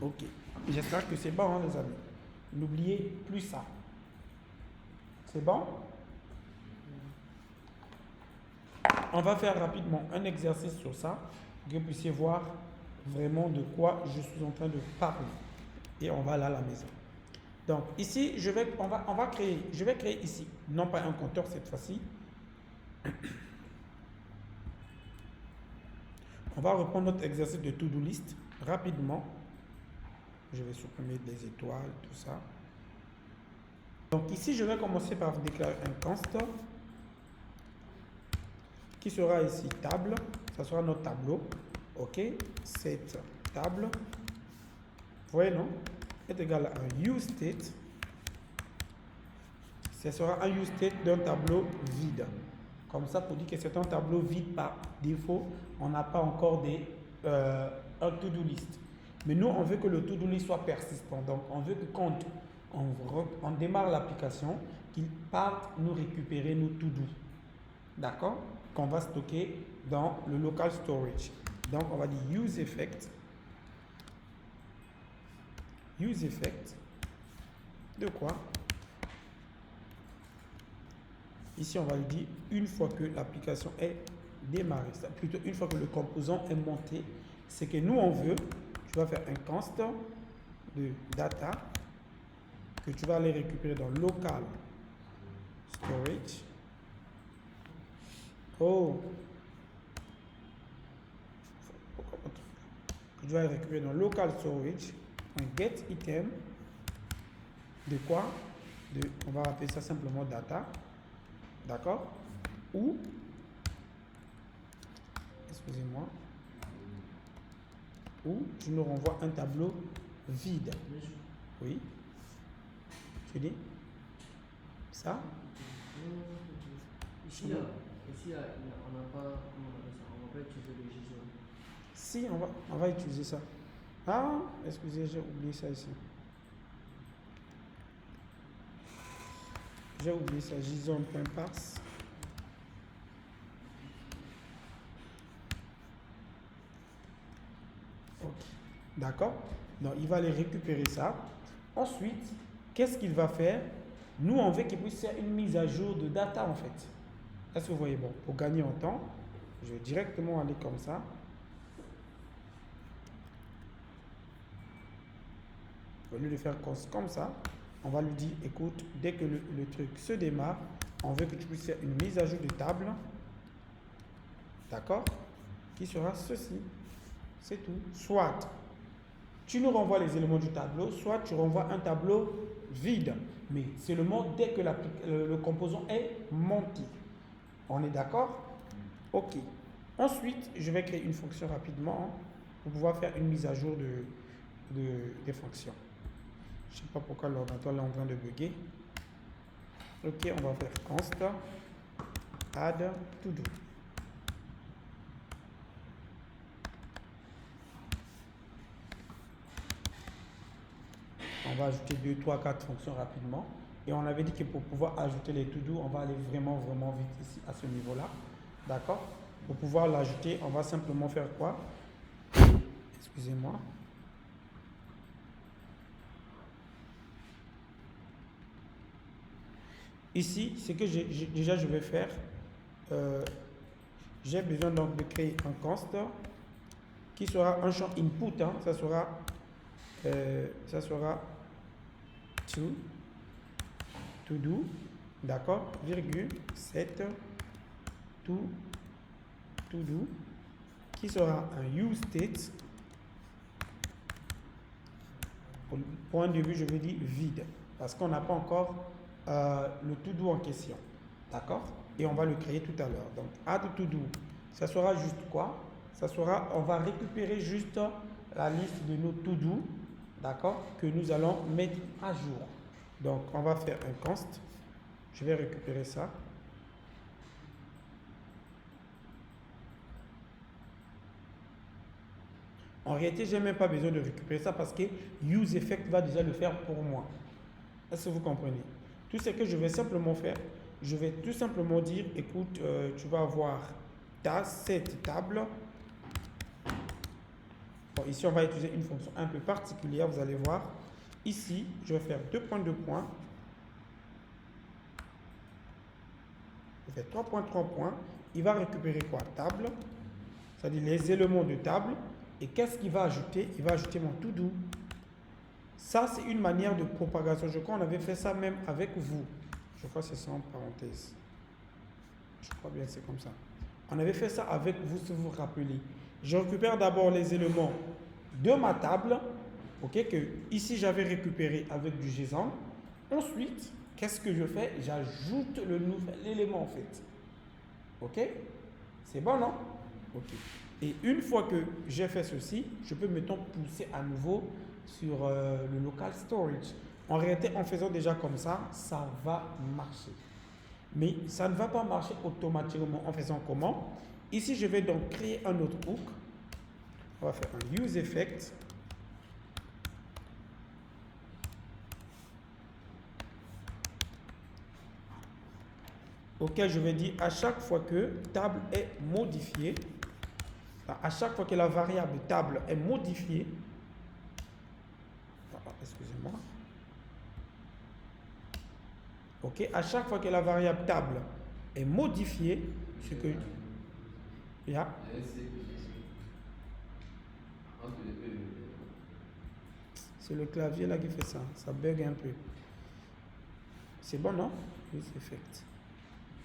Ok. J'espère que c'est bon, hein, les amis. N'oubliez plus ça. C'est bon? On va faire rapidement un exercice sur ça, pour que vous puissiez voir vraiment de quoi je suis en train de parler. Et on va aller à la maison. Donc ici, je vais créer ici, non pas un compteur cette fois-ci. On va reprendre notre exercice de to-do list rapidement. Je vais supprimer des étoiles, tout ça. Donc ici, je vais commencer par déclarer un const qui sera ici table. Ça sera notre tableau. OK. Cette table, vous voyez, non? Est égal à un useState. Ce sera un useState d'un tableau vide. Comme ça, pour dire que c'est un tableau vide par défaut, on n'a pas encore un to-do list. Mais nous, on veut que le to-do list soit persistant. Donc, on veut que quand on démarre l'application, qu'il parte nous récupérer nos to-do. D'accord? Qu'on va stocker dans le local storage. Donc, on va dire useEffect. useEffect. De quoi? Ici, on va le dire une fois que l'application est démarrée. Plutôt, une fois que le composant est monté. C'est que nous, on veut, tu vas faire un const de data que tu vas aller récupérer dans local storage. Oh! Que tu vas récupérer dans local storage. Un get item. De quoi? On va appeler ça simplement data. D'accord? Ou, excusez-moi, ou tu nous renvoies un tableau vide. Oui. Tu dis? Ça? Ici, là, on n'a pas, comment on appelle ça? On va pas utiliser le JSON. Si, on va utiliser ça. Ah, excusez, j'ai oublié ça ici. J'ai oublié ça, JSON.parse. Ok. D'accord? Donc, il va aller récupérer ça. Ensuite, qu'est-ce qu'il va faire? Nous, on veut qu'il puisse faire une mise à jour de data, en fait. Est-ce que vous voyez? Bon, pour gagner en temps, je vais directement aller comme ça. Au lieu de faire comme ça, on va lui dire, écoute, dès que le truc se démarre, on veut que tu puisses faire une mise à jour de table. D'accord? Qui sera ceci. C'est tout. Soit tu nous renvoies les éléments du tableau, soit tu renvoies un tableau vide. Mais seulement dès que le composant est monté. On est d'accord? Ok. Ensuite, je vais créer une fonction rapidement pour pouvoir faire une mise à jour des fonctions. Je ne sais pas pourquoi l'ordinateur est en train de bugger. Ok, on va faire const add to do. On va ajouter 2, 3, 4 fonctions rapidement. Et on avait dit que pour pouvoir ajouter les to-do, on va aller vraiment vite ici à ce niveau-là. D'accord? Pour pouvoir l'ajouter, on va simplement faire quoi? Excusez-moi. Ici, ce que je vais faire, j'ai besoin donc de créer un const qui sera un champ input. Hein, ça sera to do, d'accord, virgule, set, to do, qui sera un use state. Pour le point de vue, je vais dire vide, parce qu'on n'a pas encore le to do en question, d'accord, et on va le créer tout à l'heure. Donc add to do, ça sera juste quoi? Ça sera, on va récupérer juste la liste de nos to do, d'accord, que nous allons mettre à jour. Donc on va faire un const, je vais récupérer ça. En réalité, je n'ai même pas besoin de récupérer ça parce que useEffect va déjà le faire pour moi. Est-ce que vous comprenez? Tout ce que je vais simplement faire, je vais tout simplement dire, écoute, tu vas avoir cette table. Bon, ici, on va utiliser une fonction un peu particulière, vous allez voir. Ici, je vais faire 2 points, 2 points. Je fais 3 points, 3 points. Il va récupérer quoi? Table. C'est-à-dire les éléments de table. Et qu'est-ce qu'il va ajouter? Il va ajouter mon to do. Ça, c'est une manière de propagation. Je crois qu'on avait fait ça même avec vous. Je crois que c'est ça en parenthèse. Je crois bien que c'est comme ça. On avait fait ça avec vous, si vous vous rappelez. Je récupère d'abord les éléments de ma table, ok, que ici j'avais récupéré avec du JSON. Ensuite, qu'est-ce que je fais? J'ajoute le nouvel élément en fait. Ok? C'est bon, non? Ok. Et une fois que j'ai fait ceci, je peux maintenant pousser à nouveau sur le local storage. En réalité, en faisant déjà comme ça, ça va marcher. Mais ça ne va pas marcher automatiquement en faisant comment? Ici, je vais donc créer un autre hook. On va faire un useEffect. Auquel je vais dire à chaque fois que table est modifiée, à chaque fois que la variable table est modifiée, excusez-moi. Ok, à chaque fois que la variable table est modifiée, ce que c'est le clavier là qui fait ça, ça bug un peu. C'est bon, non? useEffect.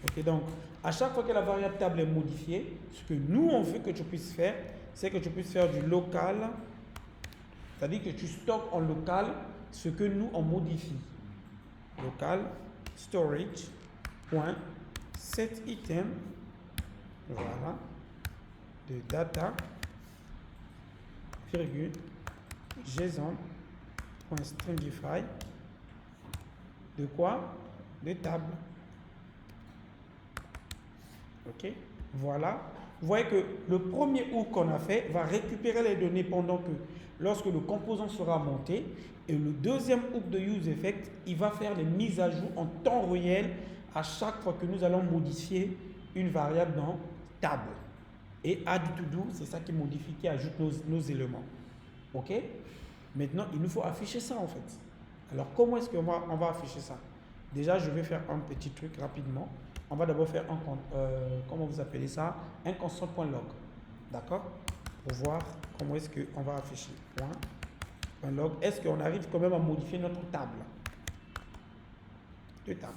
Ok, donc à chaque fois que la variable table est modifiée, ce que nous on veut que tu puisses faire, c'est que tu puisses faire du local, c'est-à-dire que tu stockes en local ce que nous on modifie. Local storage point set item, voilà, de data virgule JSON point stringify de quoi? De table. Ok, voilà vous voyez que le premier hook qu'on a fait va récupérer les données pendant que lorsque le composant sera monté. Et le deuxième hook de useEffect, il va faire les mises à jour en temps réel à chaque fois que nous allons modifier une variable dans table. Et add-to-do, c'est ça qui modifie, qui ajoute nos éléments. OK? Maintenant, il nous faut afficher ça en fait. Alors, comment est-ce qu'on va afficher ça? Déjà, je vais faire un petit truc rapidement. On va d'abord faire un, comment vous appelez ça? Un console.log. D'accord? Pour voir comment est-ce qu'on va afficher. Point log. Est-ce qu'on arrive quand même à modifier notre table? De table.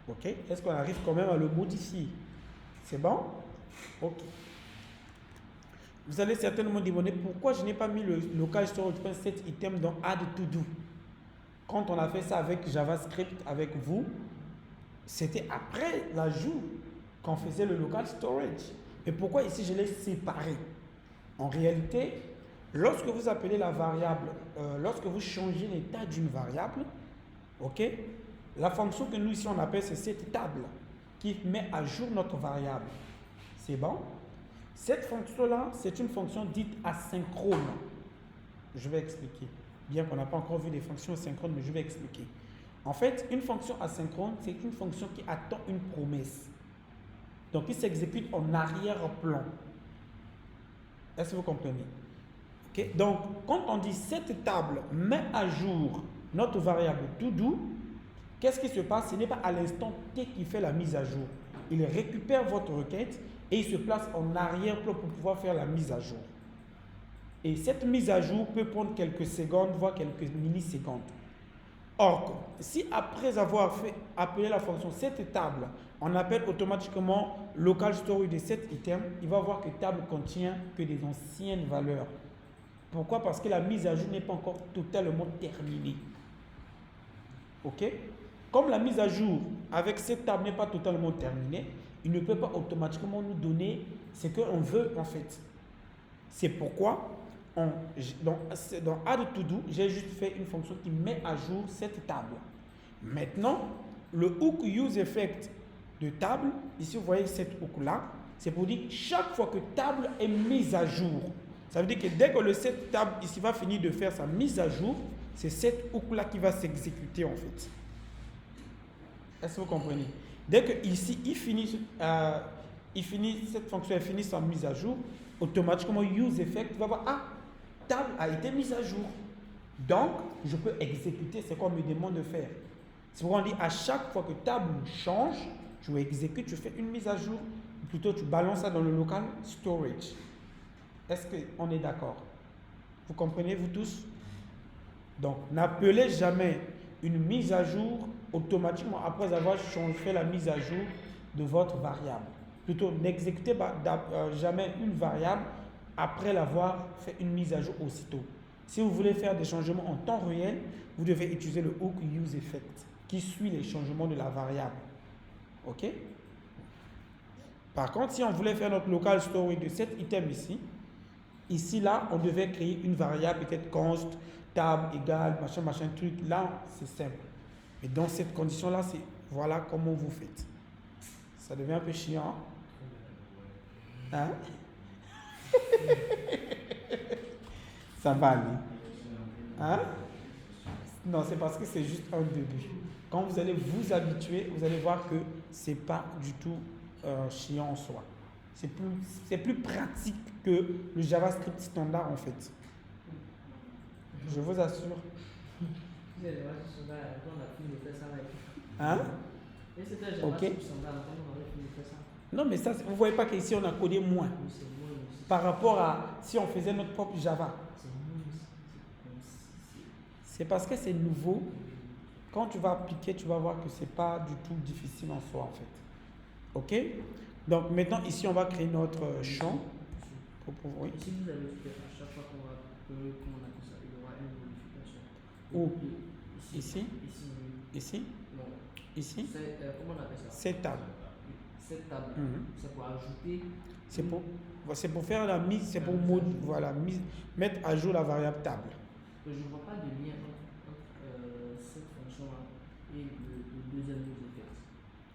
OK? Est-ce qu'on arrive quand même à le modifier? C'est bon? OK. Vous allez certainement demander pourquoi je n'ai pas mis le local storage.set item dans add to do. Quand on a fait ça avec JavaScript avec vous, c'était après l'ajout qu'on faisait le local storage. Et pourquoi ici je l'ai séparé? En réalité, lorsque vous appelez la variable, lorsque vous changez l'état d'une variable, ok, la fonction que nous ici on appelle c'est cette table qui met à jour notre variable. C'est bon? Cette fonction-là, c'est une fonction dite asynchrone. Je vais expliquer. Bien qu'on n'a pas encore vu des fonctions asynchrones, mais je vais expliquer. En fait, une fonction asynchrone, c'est une fonction qui attend une promesse. Donc, il s'exécute en arrière-plan. Est-ce que vous comprenez? Okay. Donc, quand on dit cette table met à jour notre variable to-do, qu'est-ce qui se passe? Ce n'est pas à l'instant T qui fait la mise à jour. Il récupère votre requête et il se place en arrière-plan pour pouvoir faire la mise à jour. Et cette mise à jour peut prendre quelques secondes, voire quelques millisecondes. Or, si après avoir appelé la fonction cette table, on appelle automatiquement local storage de cet item, il va voir que table contient que des anciennes valeurs. Pourquoi? Parce que la mise à jour n'est pas encore totalement terminée. OK? Comme la mise à jour avec cette table n'est pas totalement terminée, il ne peut pas automatiquement nous donner ce qu'on veut en fait. C'est pourquoi dans add to do, j'ai juste fait une fonction qui met à jour cette table. Maintenant, le hook useEffect de table, ici vous voyez cette hook là, c'est pour dire chaque fois que table est mise à jour. Ça veut dire que dès que le set table ici va finir de faire sa mise à jour, c'est cette hook là qui va s'exécuter en fait. Est-ce que vous comprenez? Dès que ici cette fonction finit sa mise à jour, automatiquement useEffect va voir table a été mise à jour. Donc, je peux exécuter ce qu'on me demande de faire. C'est pourquoi on dit à chaque fois que table change, tu exécutes, tu fais une mise à jour, ou plutôt tu balances ça dans le local storage. Est-ce qu'on est d'accord? Vous comprenez, vous tous? Donc, n'appelez jamais une mise à jour automatiquement après avoir fait la mise à jour de votre variable. Plutôt, n'exécutez jamais une variable après l'avoir fait une mise à jour aussitôt. Si vous voulez faire des changements en temps réel, vous devez utiliser le hook useEffect qui suit les changements de la variable. OK? Par contre, si on voulait faire notre local storage de cet item ici là, on devait créer une variable peut-être const, table égale, machin, truc. Là, c'est simple. Mais dans cette condition-là, c'est voilà comment vous faites. Ça devient un peu chiant. Hein? Ça va aller. Hein? Non, c'est parce que c'est juste un début. Quand vous allez vous habituer, vous allez voir que c'est pas du tout chiant en soi. C'est plus pratique que le JavaScript standard en fait. Je vous assure. Hein? Ok. Non, mais ça, vous ne voyez pas qu'ici on a codé moins par rapport à si on faisait notre propre Java. C'est parce que c'est nouveau. Quand tu vas appliquer, tu vas voir que ce n'est pas du tout difficile en soi en fait. OK? Donc maintenant, ici, on va créer notre champ. Oui. Ici, vous allez faire à chaque fois qu'on va appeler, comment on appelle ça, il y aura une modification. Où? Ici? Ici? Non. Ici? Comment on appelle ça? Cette table. Cette table, c'est pour ajouter. C'est pour faire la mise, c'est pour mettre à jour la variable table. Je ne vois pas de lien entre cette fonction-là et le deuxième useEffect.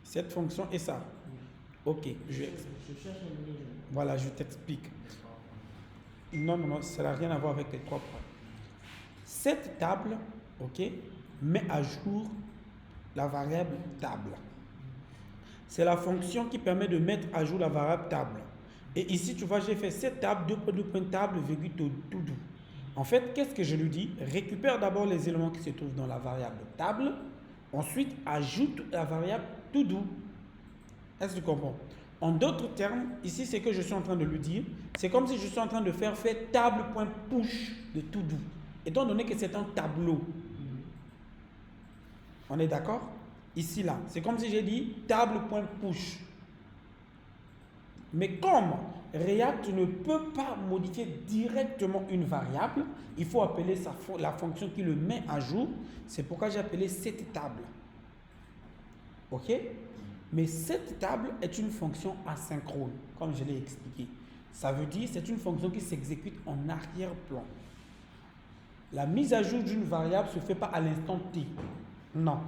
Cette fonction et ça? Ok, Je cherche un mini. voilà, je t'explique. Non, ça n'a rien à voir avec les 3 points. Cette table, ok, met à jour la variable table. C'est la fonction qui permet de mettre à jour la variable table. Et ici, tu vois, j'ai fait cette table, 2 table, virgule tout doux. En fait, qu'est-ce que je lui dis? Récupère d'abord les éléments qui se trouvent dans la variable table. Ensuite, ajoute la variable tout doux. Est-ce que tu comprends? En d'autres termes, ici, c'est que je suis en train de lui dire, c'est comme si je suis en train de faire table.push de tout doux. Étant donné que c'est un tableau. On est d'accord? Ici, là. C'est comme si j'ai dit table.push. Mais comme React ne peut pas modifier directement une variable, il faut appeler la fonction qui le met à jour. C'est pourquoi j'ai appelé cette table. Ok? Mais cette table est une fonction asynchrone, comme je l'ai expliqué. Ça veut dire que c'est une fonction qui s'exécute en arrière-plan. La mise à jour d'une variable ne se fait pas à l'instant T. Non.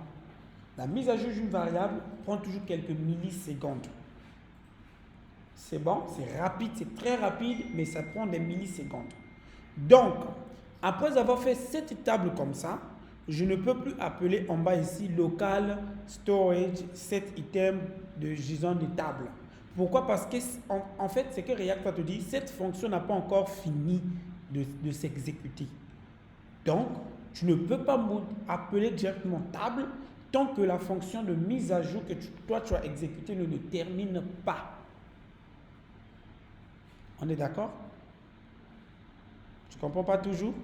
La mise à jour d'une variable prend toujours quelques millisecondes. C'est bon, c'est rapide, c'est très rapide, mais ça prend des millisecondes. Donc, après avoir fait cette table comme ça, je ne peux plus appeler en bas ici local storage set item de JSON de table. Pourquoi? Parce que en fait, c'est que React va te dire cette fonction n'a pas encore fini de s'exécuter. Donc, tu ne peux pas appeler directement table tant que la fonction de mise à jour que toi tu as exécutée ne termine pas. On est d'accord? Tu ne comprends pas toujours?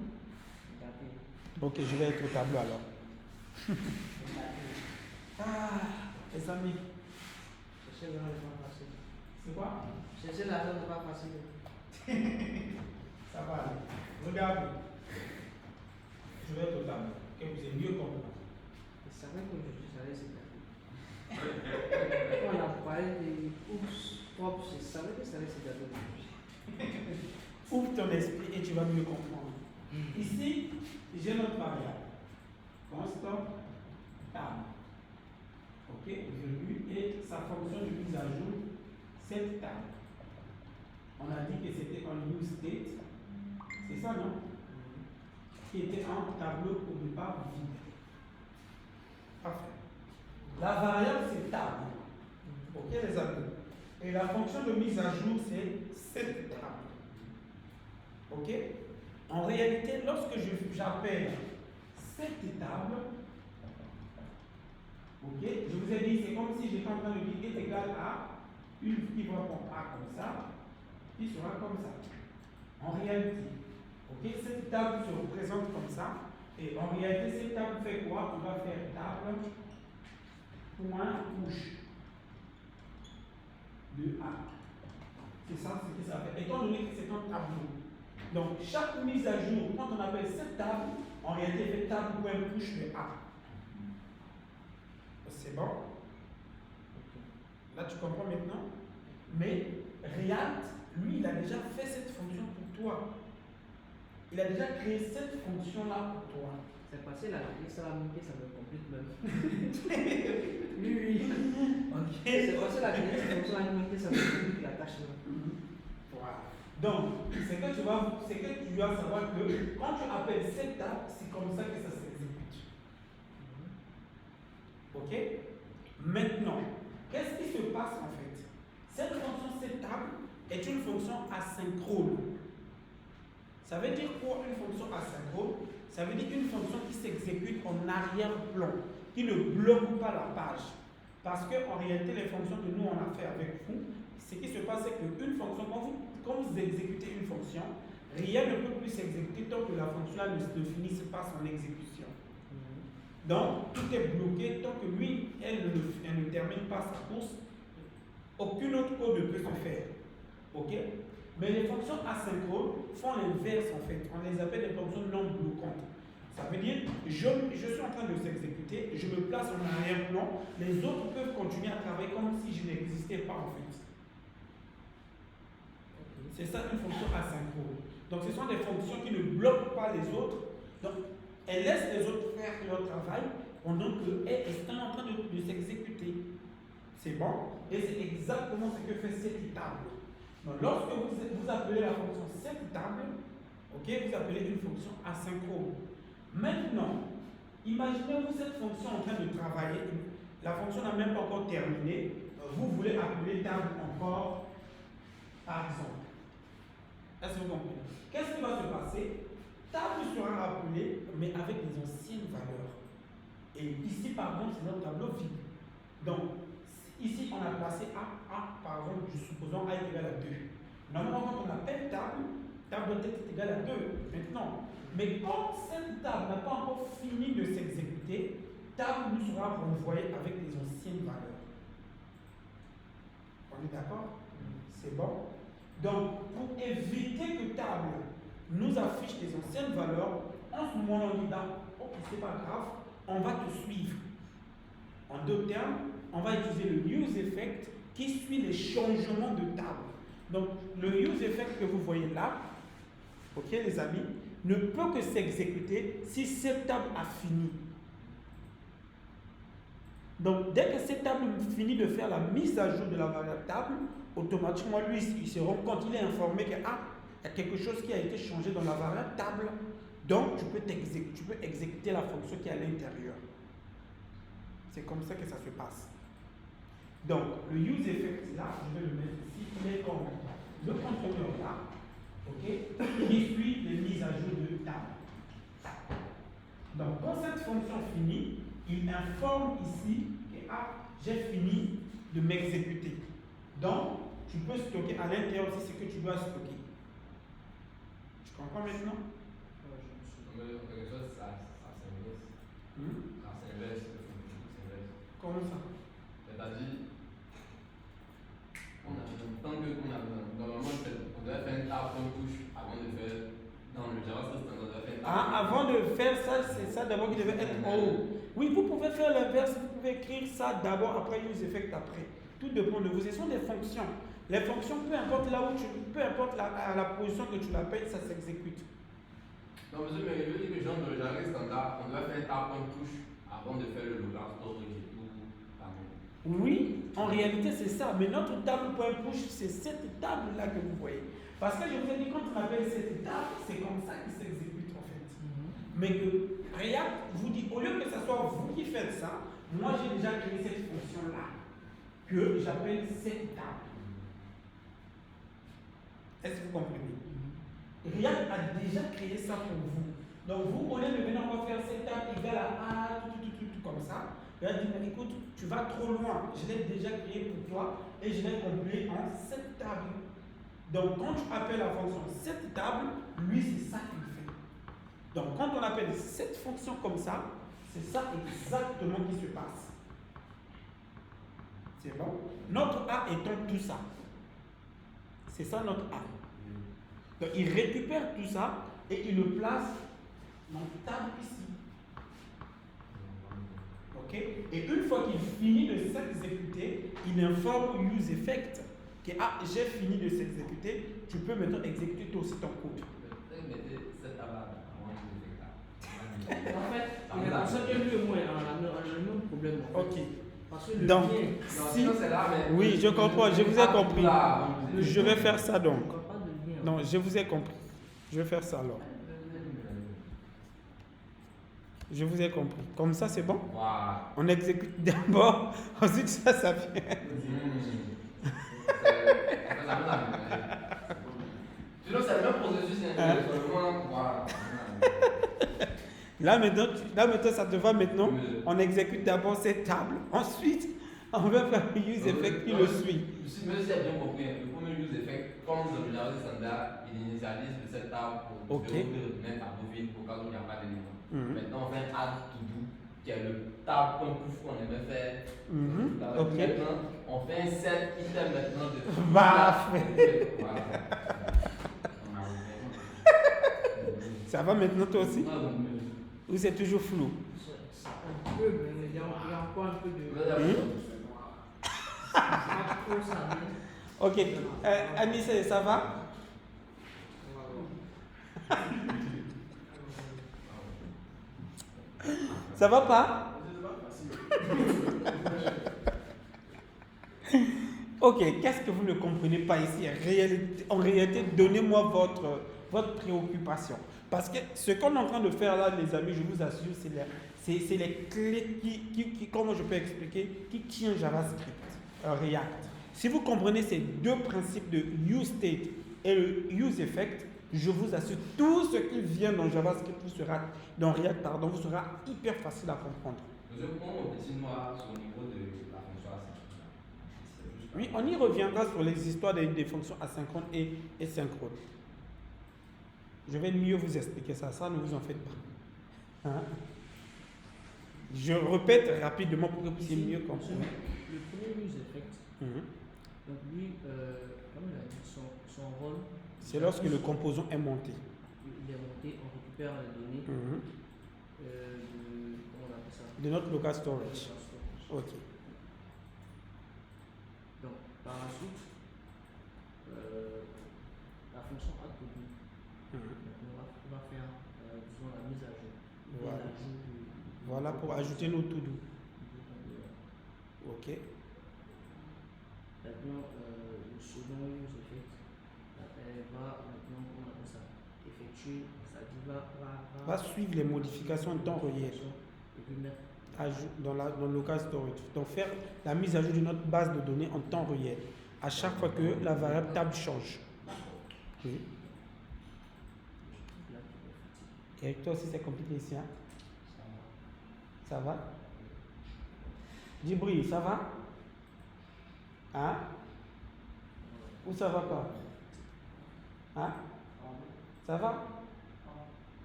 Ok, je vais être au tableau alors. Les amis. Chercher l'argent n'est pas facile. C'est quoi? Chercher l'argent n'est pas facile. Ça va aller. Regarde. Je vais être au tableau. Que vous ayez mieux compris. Je savais qu'aujourd'hui, ça allait se gâter. Quand on a parlé des oups propres, je savais que ça allait se gâter aujourd'hui. Ouvre ton esprit et tu vas mieux comprendre. Ici, j'ai notre variable. Constant table. Ok, virgule, et sa fonction de mise à jour, cette table. On a dit que c'était un new state. C'est ça, non? Qui était un tableau au départ vide. Parfait. La variable, c'est table. Ok, les amis? Et la fonction de mise à jour, c'est cette table. Ok? En réalité, lorsque j'appelle cette table, ok, je vous ai dit, c'est comme si j'étais en train de dire est égal à une qui va prendre A comme ça, qui sera comme ça. En réalité, ok, cette table se représente comme ça, et en réalité, cette table fait quoi? On va faire table point push de A. C'est ça ce que ça fait. Étant donné que c'est un tableau. Donc, chaque mise à jour, quand on appelle cette table, en réalité, fait table.push de A. C'est bon? Là, tu comprends maintenant? Mais React, lui, il a déjà fait cette fonction pour toi. Il a déjà créé cette fonction-là pour toi. C'est passé la clé, ça va monter, ça me complique même. Oui. Ok. C'est passé la clé, cette fonction a monté, ça me complique la tâche même. Voilà. Donc, c'est que tu dois savoir que quand tu appelles cette table, c'est comme ça que ça s'exécute. Ok? Maintenant, qu'est-ce qui se passe en fait? Cette fonction cette table est une fonction asynchrone. Ça veut dire quoi une fonction asynchrone? Ça veut dire une fonction qui s'exécute en arrière-plan, qui ne bloque pas la page. Parce qu'en réalité, les fonctions que nous on a fait avec vous, ce qui se passe, c'est qu'une fonction, quand vous exécutez une fonction, rien ne peut plus s'exécuter tant que la fonction-là ne finisse pas son exécution. Donc, tout est bloqué tant que lui, elle ne termine pas sa course. Aucune autre code ne peut se faire. Ok? Mais les fonctions asynchrones font l'inverse en fait. On les appelle des fonctions non bloquantes. Ça veut dire, je suis en train de s'exécuter, je me place en arrière-plan, les autres peuvent continuer à travailler comme si je n'existais pas en fait. C'est ça une fonction asynchrone. Donc ce sont des fonctions qui ne bloquent pas les autres. Donc elles laissent les autres faire leur travail pendant qu'elles sont en train de s'exécuter. C'est bon? Et c'est exactement ce que fait cette table. Donc, lorsque vous appelez la fonction cette table, ok, vous appelez une fonction asynchrone. Maintenant, imaginez-vous cette fonction en train de travailler. La fonction n'a même pas encore terminé. Vous voulez appeler table encore, par exemple. Est-ce que vous comprenez? Qu'est-ce qui va se passer? Table sera appelée, mais avec les anciennes valeurs. Et ici, par exemple, c'est notre tableau vide. Donc, ici, on a placé A, par exemple, supposons A est égal à 2. Normalement, quand on appelle table doit être égale à 2 maintenant. Mais comme cette table n'a pas encore fini de s'exécuter, table nous sera renvoyée avec les anciennes valeurs. On est d'accord? C'est bon? Donc, pour éviter que table nous affiche les anciennes valeurs, en ce moment, on dit, ok, c'est pas grave, on va te suivre. En d'autres termes, on va utiliser le use effect qui suit les changements de table. Donc, le use effect que vous voyez là, ok les amis, ne peut que s'exécuter si cette table a fini. Donc, dès que cette table finit de faire la mise à jour de la variable table, automatiquement, lui, il se rend compte, il est informé qu'il y a quelque chose qui a été changé dans la variable table. Donc, tu peux exécuter la fonction qui est à l'intérieur. C'est comme ça que ça se passe. Donc, le use effect là, je vais le mettre ici, il est comme le contrôleur là, ok, qui suit les mises à jour de table. Donc, quand cette fonction finit, il informe ici que j'ai fini de m'exécuter. Donc, tu peux stocker à l'intérieur aussi ce que tu dois stocker. Tu comprends maintenant? Quelque chose, ça s'inverse. Ça s'inverse. Comment ça? C'est-à-dire, normalement, on doit faire un table en touche avant de faire, dans le JavaScript, on doit faire un table. Avant de faire ça, c'est ça d'abord qui devait être en haut. Oui, vous pouvez faire l'inverse, vous pouvez écrire ça d'abord, après use effect après. Tout dépend de vous. Ce sont des fonctions. Les fonctions, peu importe là où peu importe la position que tu l'appelles, ça s'exécute. Non, monsieur, mais je veux dire que genre dans le JavaScript standard, on doit faire un table en touche avant de faire le local storage et tout. Oui, en réalité c'est ça. Mais notre table point push, c'est cette table-là que vous voyez. Parce que je vous ai dit, quand on appelle cette table, c'est comme ça qu'il s'exécute en fait. Mais que React vous dit, au lieu que ce soit vous qui faites ça, moi j'ai déjà créé cette fonction-là, que j'appelle cette table. Est-ce que vous comprenez? React a déjà créé ça pour vous. Donc vous, au lieu de venir encore faire cette table égale à A, tout comme ça, React dit, mais écoute, tu vas trop loin. Je l'ai déjà créé pour toi et je l'ai compilé en cette table. Donc quand tu appelles la fonction cette table, lui c'est ça qu'il fait. Donc quand on appelle cette fonction comme ça, c'est ça exactement qui se passe. C'est bon? Notre A étant tout ça. C'est ça notre A. Donc il récupère tout ça et il le place dans la table ici. Ok? Et une fois qu'il finit de s'exécuter, il informe au use effect que j'ai fini de s'exécuter, tu peux maintenant exécuter toi aussi ton code. En fait, il y a ça que lui et moi, on a le même problème. En fait. Ok. Parce que le Donc, lien, si, oui, je comprends, je vous ai compris. Je vais faire ça donc. Non, je vous ai compris. Je vais faire ça alors. Je vous ai compris. Comme ça, c'est bon? Wow. On exécute d'abord, ensuite ça vient. Sinon, c'est le même processus. Là maintenant, ça te va maintenant. On exécute d'abord cette table. Ensuite, on va faire le use effect qui le suit. Mais si j'ai bien compris, le premier use effect, comme le JavaScript standard, il initialise cette table pour mettre à bovine au cas où il n'y a pas d'élément. Maintenant, on fait un add to do, qui est le table comme pouf qu'on aimait faire. Maintenant, on fait un set item maintenant de. Voilà. Ça va maintenant toi aussi? Ou c'est toujours flou? Un peu, mais il y a encore un peu de. Ok. Anissa, ça va? Ça va pas? Ok, qu'est-ce que vous ne comprenez pas ici? En réalité, donnez-moi votre préoccupation. Parce que ce qu'on est en train de faire là, les amis, je vous assure, c'est les clés comment je peux expliquer, qui tient JavaScript, React. Si vous comprenez ces deux principes de useState et le useEffect, je vous assure, tout ce qui vient dans JavaScript, dans React, pardon, vous sera hyper facile à comprendre. Monsieur, comment petit noir sur le niveau de la fonction asynchrone? Oui, on y reviendra sur les histoires des fonctions asynchrones et synchrones. Je vais mieux vous expliquer ça, ne vous en faites pas. Hein? Je répète rapidement pour que vous puissiez mieux comprendre. Le premier useEffect, donc lui, comme il a dit, son rôle, c'est lorsque le composant est monté. Il est monté, on récupère les données comment on appelle ça? De notre local storage. Ok. Donc, par la suite, la fonction add-to-do va faire disons, la mise à jour. Voilà pour ajouter nos to-do. Ok. Maintenant, le second useEffect va maintenant, comment on appelle ça, effectuer, c'est-à-dire va suivre les modifications en temps réel dans le local storage. Donc faire la mise à jour de notre base de données en temps réel à chaque fois que la variable table change. Oui. Et toi aussi c'est compliqué ici, hein? Ça va? Djibril, ça va? Hein? Ou ça va pas? Hein? Ça va?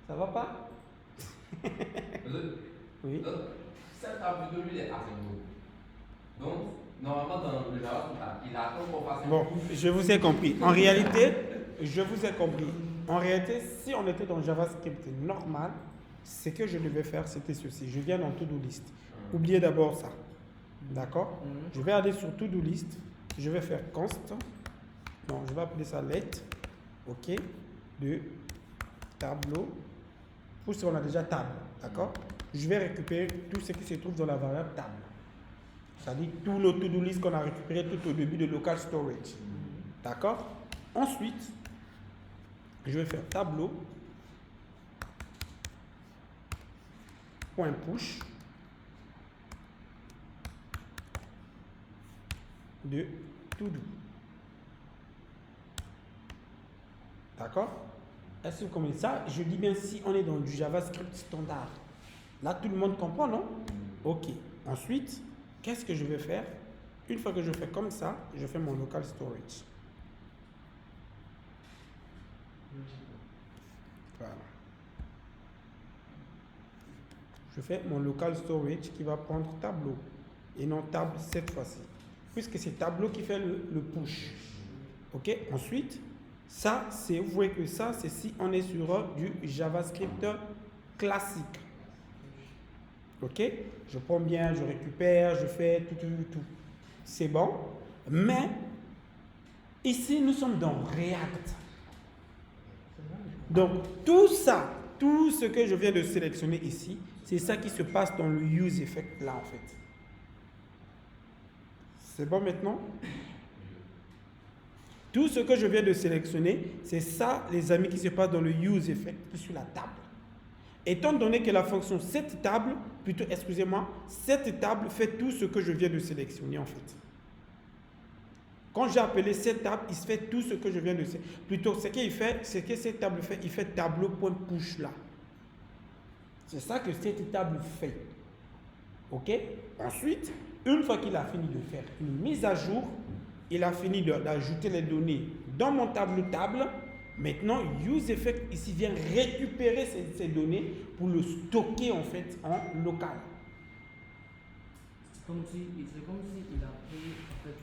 Ça va pas? Oui. Donc, cette table de lui est asynchrone. Donc, normalement, dans le Java, il attend qu'on fasse un. Bon, je vous ai compris. En réalité, je vous ai compris. En réalité, si on était dans JavaScript normal, ce que je devais faire, c'était ceci. Je viens dans To-Do List. Oubliez d'abord ça. D'accord? Je vais aller sur To-Do List. Je vais faire const. Non, je vais appeler ça let. OK. De tableau. Pour ce qu'on a déjà table. D'accord? Je vais récupérer tout ce qui se trouve dans la variable table. C'est-à-dire tout le to-do list qu'on a récupéré tout au début de local storage. D'accord? Ensuite, je vais faire tableau. Point push. De to-do. D'accord? Est-ce que vous comprenez ça? Je dis bien si on est dans du JavaScript standard. Là, tout le monde comprend, non? Ok. Ensuite, qu'est-ce que je vais faire? Une fois que je fais comme ça, je fais mon local storage. Voilà. Je fais mon local storage qui va prendre tableau et non table cette fois-ci. Puisque c'est tableau qui fait le push. Ok? Ensuite, ça, vous voyez que ça, c'est si on est sur du JavaScript classique. Ok? Je prends bien, je récupère, je fais tout. C'est bon. Mais, ici, nous sommes dans React. Donc, tout ça, tout ce que je viens de sélectionner ici, c'est ça qui se passe dans le useEffect là, en fait. C'est bon maintenant? Tout ce que je viens de sélectionner, c'est ça, les amis, qui se passe dans le useEffect sur la table. Étant donné que la fonction cette table fait tout ce que je viens de sélectionner en fait. Quand j'ai appelé cette table, il se fait tout ce que je viens de sélectionner. Plutôt, ce qu'il fait, c'est que cette table fait, il fait tableau.push là. C'est ça que cette table fait. Ok? Ensuite, une fois qu'il a fini de faire une mise à jour, il a fini d'ajouter les données dans mon tableau table. Maintenant, useEffect ici vient récupérer ces données pour le stocker en fait en local. C'est comme si il a pris en fait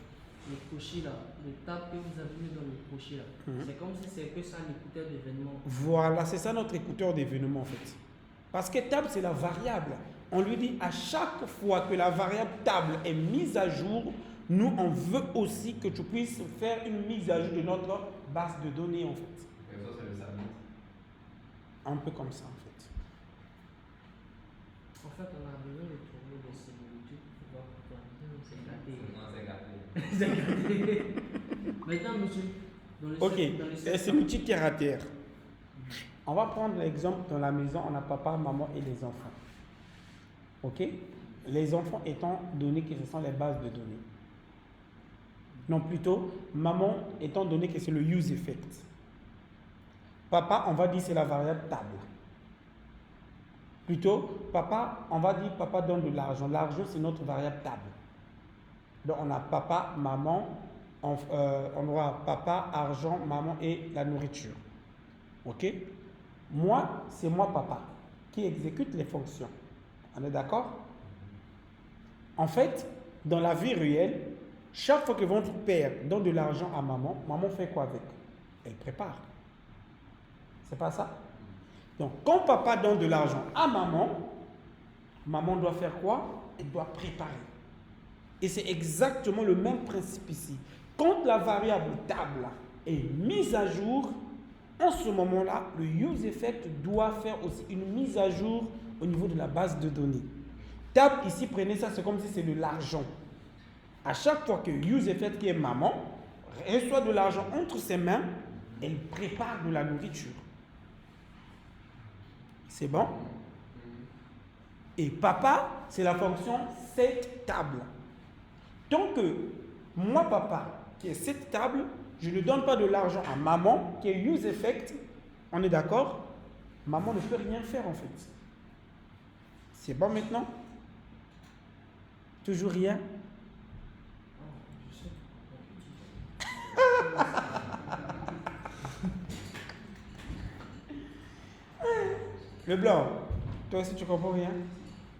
le crochet là, le tab que vous avez mis dans le crochet là. C'est comme si c'est que ça l'écouteur d'événement. Voilà, c'est ça notre écouteur d'événement en fait. Parce que table c'est la variable. On lui dit à chaque fois que la variable table est mise à jour, nous on veut aussi que tu puisses faire une mise à jour de notre base de données en fait. Et ça, c'est le submit. Un peu comme ça en fait. En fait, on a besoin de trouver des similitudes pour pouvoir regarder C'est gâté. Maintenant, monsieur, dans le Ok, sept- dans le sept- c'est l'outil terre à terre. On va prendre l'exemple dans la maison, on a papa, maman et les enfants. Ok? Les enfants étant donné que ce sont les bases de données. Non, plutôt, maman étant donné que c'est le use effect. Papa, on va dire c'est la variable table. Plutôt, papa, on va dire papa donne de l'argent. L'argent, c'est notre variable table. Donc, on a papa, maman, on aura papa, argent, maman et la nourriture. Ok? Moi, c'est moi, papa, qui exécute les fonctions. On est d'accord? En fait, dans la vie réelle, chaque fois que votre père donne de l'argent à maman, maman fait quoi avec? Elle prépare. C'est pas ça? Donc, quand papa donne de l'argent à maman, maman doit faire quoi? Elle doit préparer. Et c'est exactement le même principe ici. Quand la variable table est mise à jour, en ce moment-là, le use effect doit faire aussi une mise à jour au niveau de la base de données. Table ici, prenez ça, c'est comme si c'est de l'argent. À chaque fois que use effect qui est maman reçoit de l'argent entre ses mains, elle prépare de la nourriture. C'est bon? Et papa, c'est la fonction cette table. Tant que moi, papa, qui est cette table, je ne donne pas de l'argent à maman, qui est use effect, on est d'accord? Maman ne peut rien faire en fait. C'est bon maintenant? Toujours rien? Le blanc, toi aussi tu comprends rien?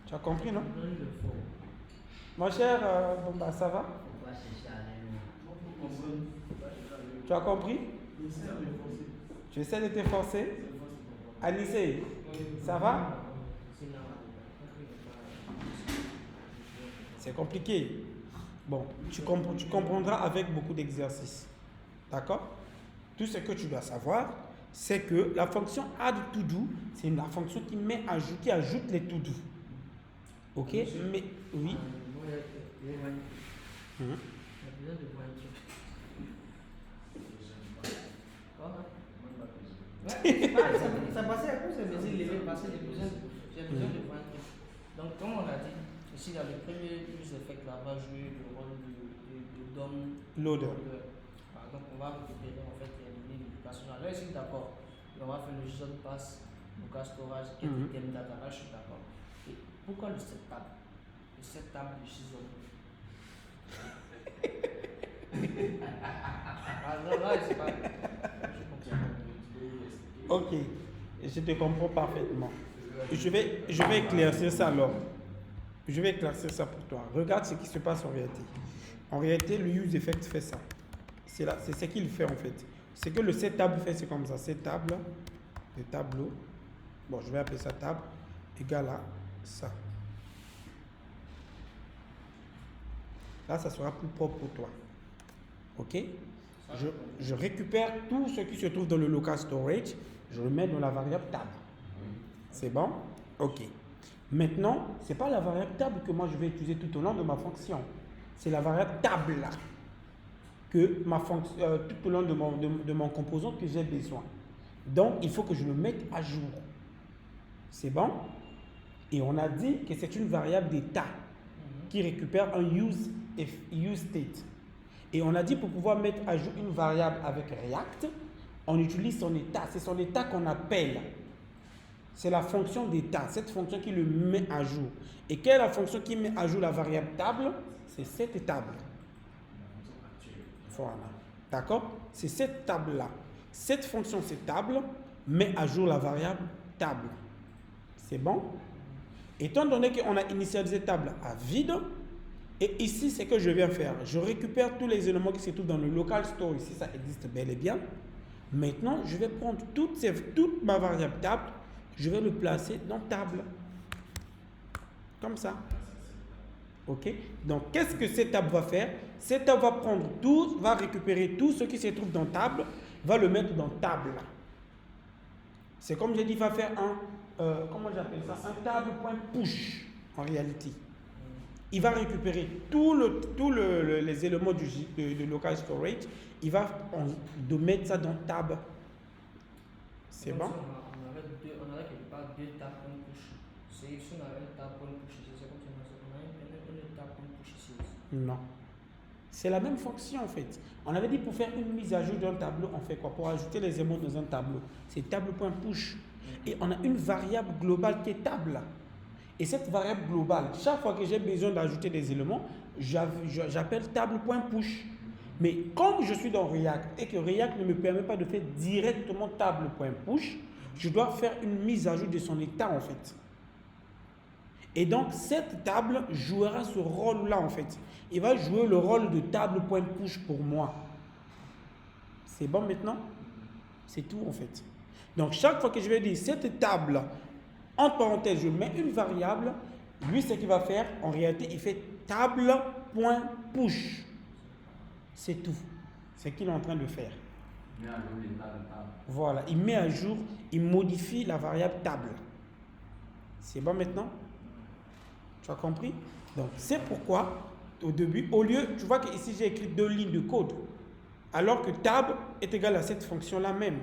Tu as compris, non? Mon cher, bon bah ça va? Tu as compris? Tu essaies de t'efforcer? Anissé, ça va? C'est compliqué. Bon, tu comprendras avec beaucoup d'exercices. D'accord? Tout ce que tu dois savoir, c'est que la fonction add to do, c'est la fonction qui met à jour, qui ajoute les to do. Ok? Mais oui. Ça passait à cause de mes élèves, parce que j'ai besoin de voir un truc. Donc, comme on a dit, ici dans le premier use effect, là, va jouer le rôle de DOM Loader. Donc, on va récupérer en fait les données d'éducation. Là, je suis d'accord. On va faire le JSON pass, local storage, thème data. Là, je suis d'accord. Et pourquoi le set tab? Le set tab du JSON. Là, c'est pas. Ok, je te comprends parfaitement. Je vais éclaircir ça alors. Je vais éclaircir ça pour toi. Regarde ce qui se passe en réalité. En réalité, le use effect fait ça. C'est ce qu'il fait en fait. C'est que le set table fait, c'est comme ça. Set table, le tableau. Bon, je vais appeler ça table égal à ça. Là, ça sera plus propre pour toi. Ok? Je récupère tout ce qui se trouve dans le local storage, je le mets dans la variable table. C'est bon? Ok. Maintenant, ce n'est pas la variable table que moi je vais utiliser tout au long de ma fonction. C'est la variable table que tout au long de mon composant que j'ai besoin. Donc, il faut que je le mette à jour. C'est bon? Et on a dit que c'est une variable d'état qui récupère un use state. Et on a dit pour pouvoir mettre à jour une variable avec React, on utilise son état. C'est son état qu'on appelle. C'est la fonction d'état, cette fonction qui le met à jour. Et quelle est la fonction qui met à jour la variable table? C'est cette table. Voilà. D'accord? C'est cette table-là. Cette fonction, cette table, met à jour la variable table. C'est bon? Étant donné qu'on a initialisé table à vide, et ici, c'est que je viens faire. Je récupère tous les éléments qui se trouvent dans le local store. Ici, ça existe bel et bien. Maintenant, je vais prendre toute ma variable table. Je vais le placer dans table. Comme ça. OK? Donc, qu'est-ce que cette table va faire? Cette table va prendre tout, va récupérer tout ce qui se trouve dans table, va le mettre dans table. C'est comme j'ai dit, va faire comment j'appelle ça? Un table.push en réalité. il va récupérer les éléments de local storage, il va mettre ça dans tab. C'est bon? On avait quelque part deux tab point push. C'est ici on avait un tab point push ici, c'est comme si on a un tab point push ici aussi. Non. C'est la même fonction en fait. On avait dit pour faire une mise à jour d'un tableau, on fait quoi? Pour ajouter les éléments dans un tableau. C'est table.push. Et on a une variable globale qui est table. Et cette variable globale, chaque fois que j'ai besoin d'ajouter des éléments, j'appelle table.push. Mais comme je suis dans React et que React ne me permet pas de faire directement table.push, je dois faire une mise à jour de son état en fait. Et donc cette table jouera ce rôle-là en fait. Il va jouer le rôle de table.push pour moi. C'est bon maintenant? C'est tout en fait. Donc chaque fois que je vais dire cette table, entre parenthèses, je mets une variable, lui ce qu'il va faire, en réalité, il fait table.push. C'est tout. C'est ce qu'il est en train de faire. Voilà, il met à jour, il modifie la variable table. C'est bon maintenant? Tu as compris? Donc c'est pourquoi, au début, au lieu, tu vois qu'ici j'ai écrit 2 lignes de code, alors que tab est égal à cette fonction-là même.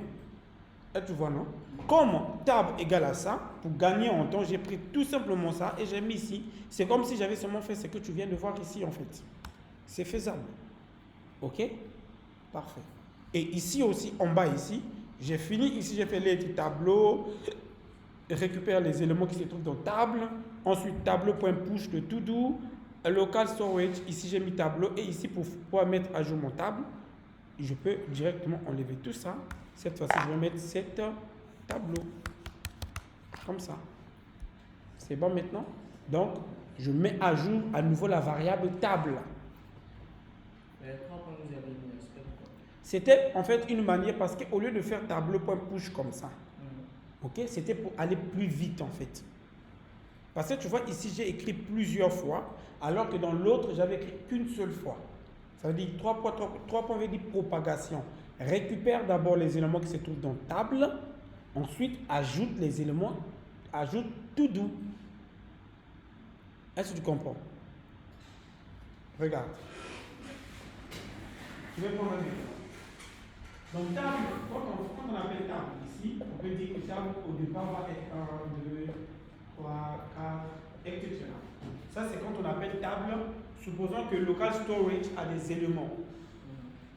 Là, tu vois, non? Comme tab égale à ça, pour gagner en temps, j'ai pris tout simplement ça et j'ai mis ici. C'est comme si j'avais seulement fait ce que tu viens de voir ici en fait. C'est faisable. Ok? Parfait. Et ici aussi, en bas ici, j'ai fini. Ici, j'ai fait les tableaux. Récupère les éléments qui se trouvent dans table. Ensuite, tableau.push de to-do. Local storage. Ici, j'ai mis tableau. Et ici, pour pouvoir mettre à jour mon table, je peux directement enlever tout ça. Cette fois-ci, je vais mettre cet tableau. Comme ça. C'est bon maintenant? Donc, je mets à jour à nouveau la variable table. C'était en fait une manière parce qu'au lieu de faire tableau.push comme ça, ok, c'était pour aller plus vite en fait. Parce que tu vois ici j'ai écrit plusieurs fois, alors que dans l'autre j'avais écrit qu'une seule fois. Ça veut dire 3 points veut dire propagation. Récupère d'abord les éléments qui se trouvent dans table, ensuite ajoute les éléments, ajoute to do. Est-ce que tu comprends? Regarde. Je vais prendre un exemple. Donc, table, quand on appelle table ici, on peut dire que table au départ va être 1, 2, 3, 4, etc. Ça, c'est quand on appelle table, supposons que local storage a des éléments.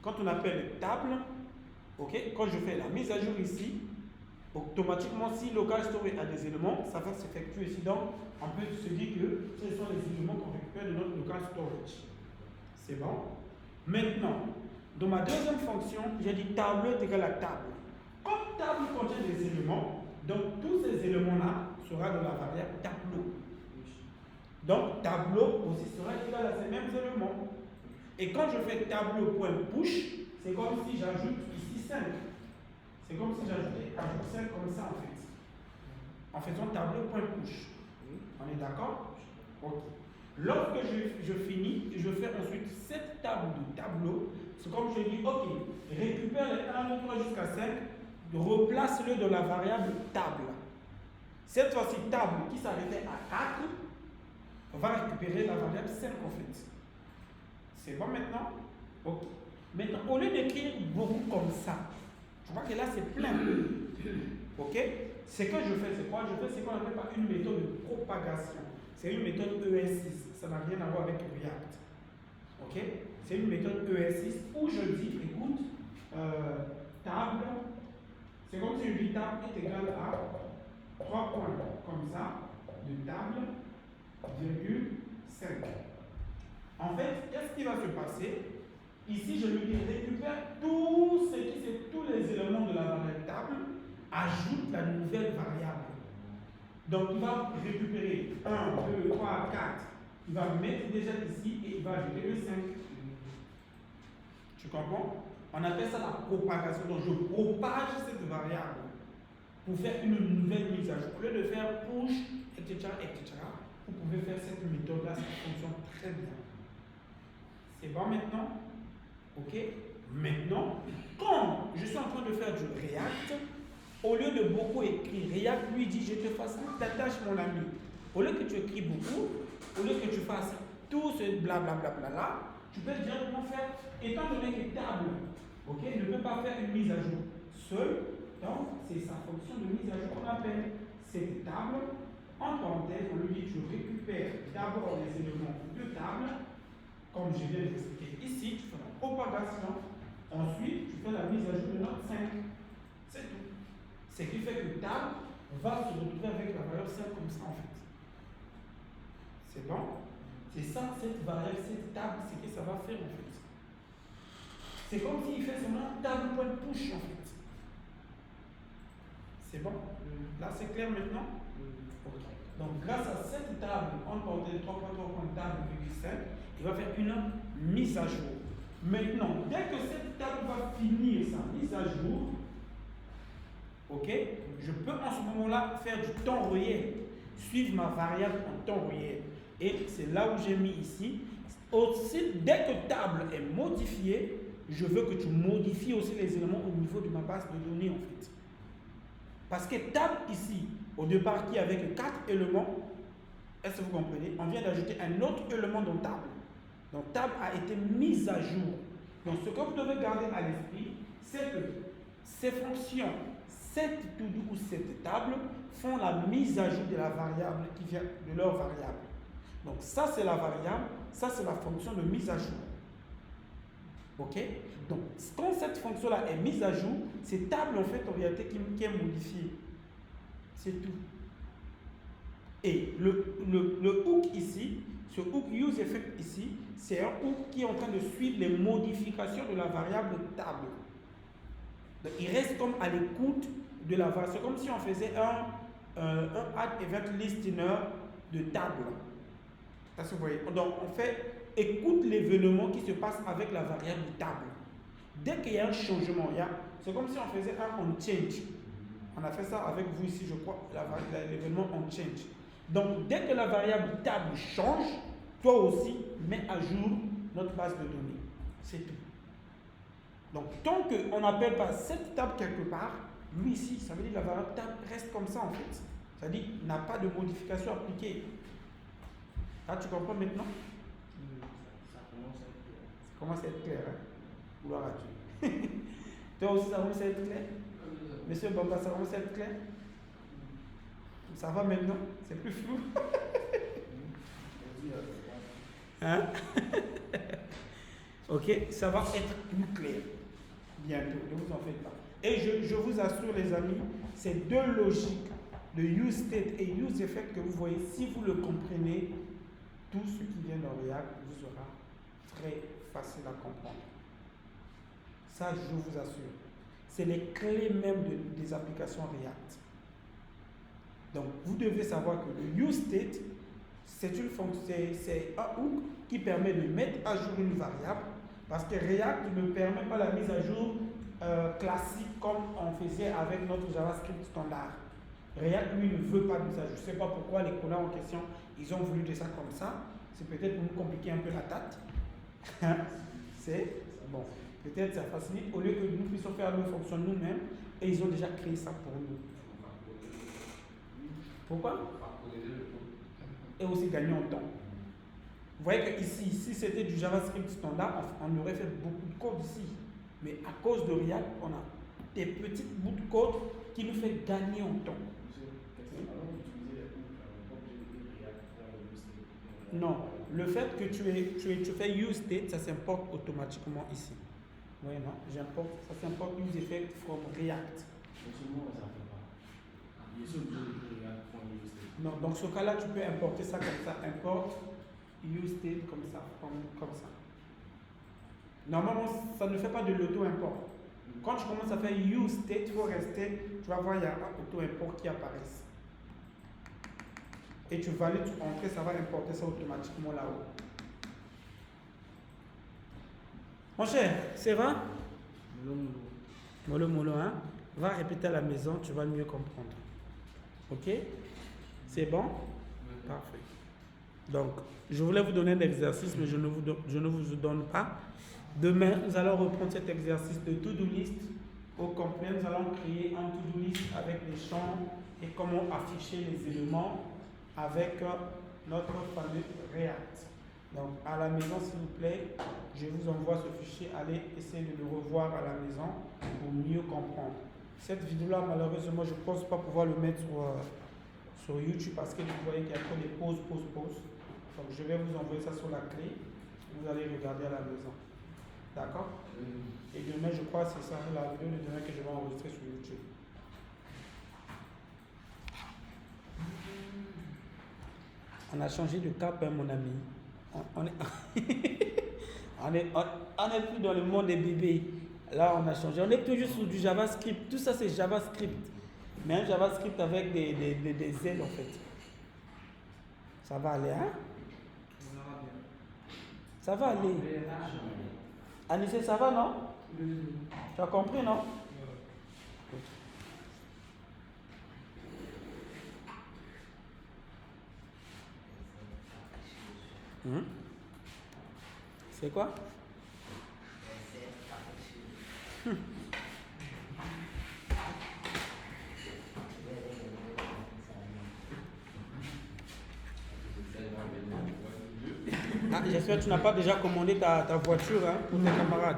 Quand on appelle table, ok, quand je fais la mise à jour ici, automatiquement, si local storage a des éléments, ça va s'effectuer ici. Donc, on peut se dire que ce sont les éléments qu'on récupère de notre local storage. C'est bon? Maintenant, dans ma deuxième fonction, j'ai dit tableau est égal à table. Comme table contient des éléments, donc tous ces éléments-là seront dans la variable tableau. Donc tableau aussi sera égal à ces mêmes éléments. Et quand je fais tableau.push, c'est comme si j'ajoute ici 5. C'est comme si j'ajoutais 5 comme ça en fait. En faisant tableau.push. On est d'accord? Ok. Lorsque je finis, je fais ensuite cette table de tableau. C'est comme je dis, ok, récupère les 1, 2, 3 jusqu'à 5, replace-le dans la variable table. Cette fois-ci, table qui s'arrêtait à 4, va récupérer la variable 5 en fait. C'est bon maintenant? Ok. Maintenant, au lieu d'écrire beaucoup comme ça, tu vois que là c'est plein. Ok? Ce que je fais, c'est quoi? Je fais ce qu'on appelle une méthode de propagation. C'est une méthode ES6. Ça n'a rien à voir avec React. Ok? C'est une méthode ES6 où je dis, écoute, table, c'est comme si je dis table est égal à 3 points, comme ça, de table, virgule 5. En fait, qu'est-ce qui va se passer? Ici, je lui dis récupère tous les éléments de la variable table, ajoute la nouvelle variable. Donc, il va récupérer 1, 2, 3, 4. Il va mettre déjà ici et il va ajouter le 5. Tu comprends? On appelle ça la propagation. Donc, je propage cette variable pour faire une nouvelle mise à jour. Au lieu de faire push, etc., vous pouvez faire cette méthode-là. Ça fonctionne très bien. C'est bon maintenant? Ok? Maintenant, quand je suis en train de faire du React, au lieu de beaucoup écrire, React lui dit, je te facilite ta tâche, mon ami. Au lieu que tu écris beaucoup, au lieu que tu fasses tout ce blablabla là, tu peux directement faire, étant donné que table, ok, ne peut pas faire une mise à jour seule, donc c'est sa fonction de mise à jour qu'on appelle cette table. En parenthèse, on lui dit tu récupères d'abord les éléments de table, comme je viens de l'expliquer ici, tu fais la propagation, ensuite tu fais la mise à jour de notre 5. C'est tout. Ce qui fait que table va se retrouver avec la valeur 5 comme ça en fait. C'est bon? C'est ça, cette variable, cette table, c'est ce que ça va faire en fait. C'est comme s'il fait seulement table.push en fait. C'est bon? Là c'est clair maintenant? Ok. Donc grâce à cette table, en parenthèse 3.3.table,5, il va faire une mise à jour. Maintenant, dès que cette table va finir sa mise à jour, ok, je peux en ce moment-là faire du temps réel, suivre ma variable en temps réel. Et c'est là où j'ai mis ici. Aussi, dès que table est modifiée, je veux que tu modifies aussi les éléments au niveau de ma base de données en fait. Parce que table ici, au départ qui avait que 4 éléments, est-ce que vous comprenez? On vient d'ajouter un autre élément dans table. Donc table a été mise à jour. Donc ce que vous devez garder à l'esprit, c'est que ces fonctions, cette to-do ou cette table, font la mise à jour de la variable qui vient de leur variable. Donc ça c'est la variable, ça c'est la fonction de mise à jour. Ok? Donc quand cette fonction-là est mise à jour, c'est table en fait en réalité qui est modifiée. C'est tout. Et le hook ici, ce hook use effect ici, c'est un hook qui est en train de suivre les modifications de la variable table. Donc, il reste comme à l'écoute de la variable. C'est comme si on faisait un add event listener de table. Ça, vous voyez. Donc on fait écoute l'événement qui se passe avec la variable table. Dès qu'il y a un changement, c'est comme si on faisait un on change. On a fait ça avec vous ici, je crois, l'événement on change. Donc, dès que la variable table change, toi aussi, mets à jour notre base de données. C'est tout. Donc, tant qu'on n'appelle pas cette table quelque part, lui ici, ça veut dire que la variable table reste comme ça en fait. C'est-à-dire qu'il n'a pas de modification appliquée. Ah, tu comprends maintenant? Ça commence à être clair. Ça commence à être clair, hein? Gloire à Dieu. Toi aussi, ça commence à être clair? Monsieur Bamba, ça commence à être clair? Ça va maintenant? C'est plus flou? Hein? Ok, ça va être plus clair bientôt, ne vous en faites pas. Et je vous assure les amis, ces deux logiques, le use state et use effect que vous voyez, si vous le comprenez, tout ce qui vient dans React vous sera très facile à comprendre. Ça, je vous assure. C'est les clés même des applications React. Donc, vous devez savoir que le use state, c'est une fonction, c'est un hook qui permet de mettre à jour une variable, parce que React ne permet pas la mise à jour classique comme on faisait avec notre JavaScript standard. React, lui, ne veut pas de mise à jour. Je ne sais pas pourquoi les collabs en question, ils ont voulu de ça comme ça. C'est peut-être pour nous compliquer un peu la tâche. C'est bon. Peut-être ça facilite au lieu que nous puissions faire nos fonctions nous-mêmes, et ils ont déjà créé ça pour nous. Pourquoi? Et aussi gagner en temps. Vous voyez que ici, si c'était du JavaScript standard, on aurait fait beaucoup de code ici. Mais à cause de React, on a des petites bouts de code qui nous fait gagner en temps. Non, le fait que tu fais use state, ça s'importe automatiquement ici. Oui, non, j'importe, ça s'importe use effect from React. Non, dans ce cas-là, tu peux importer ça comme ça. Import use state comme ça, comme ça. Normalement, ça ne fait pas de l'auto-import. Quand tu commences à faire use state, il faut rester, tu vas voir, il y a un auto-import qui apparaît. Et tu valides, tu entres, ça va importer ça automatiquement là-haut. Mon cher, c'est vrai? Molo, molo, hein? Va répéter à la maison, tu vas mieux comprendre. Ok? C'est bon? Parfait. Donc, je voulais vous donner un exercice, mais je ne vous donne pas. Demain, nous allons reprendre cet exercice de to-do list au complet. Nous allons créer un to-do list avec les champs et comment afficher les éléments avec notre fameux React. Donc à la maison, s'il vous plaît, je vous envoie ce fichier. Allez essayer de le revoir à la maison pour mieux comprendre. Cette vidéo-là, malheureusement, je ne pense pas pouvoir le mettre sur YouTube parce que vous voyez qu'il y a trop de pauses. Donc je vais vous envoyer ça sur la clé. Vous allez regarder à la maison. D'accord? Et demain, je crois que c'est ça la vidéo de demain que je vais enregistrer sur YouTube. On a changé de cap, hein, mon ami. On est plus dans le monde des bébés. Là, on a changé. On est toujours sur du JavaScript. Tout ça, c'est JavaScript. Mais un JavaScript avec des ailes, en fait. Ça va aller, hein? Ça va aller. Anissé, ça va, non? Tu as compris, non? C'est quoi? Ah, j'espère que tu n'as pas déjà commandé ta voiture, hein, pour tes camarades.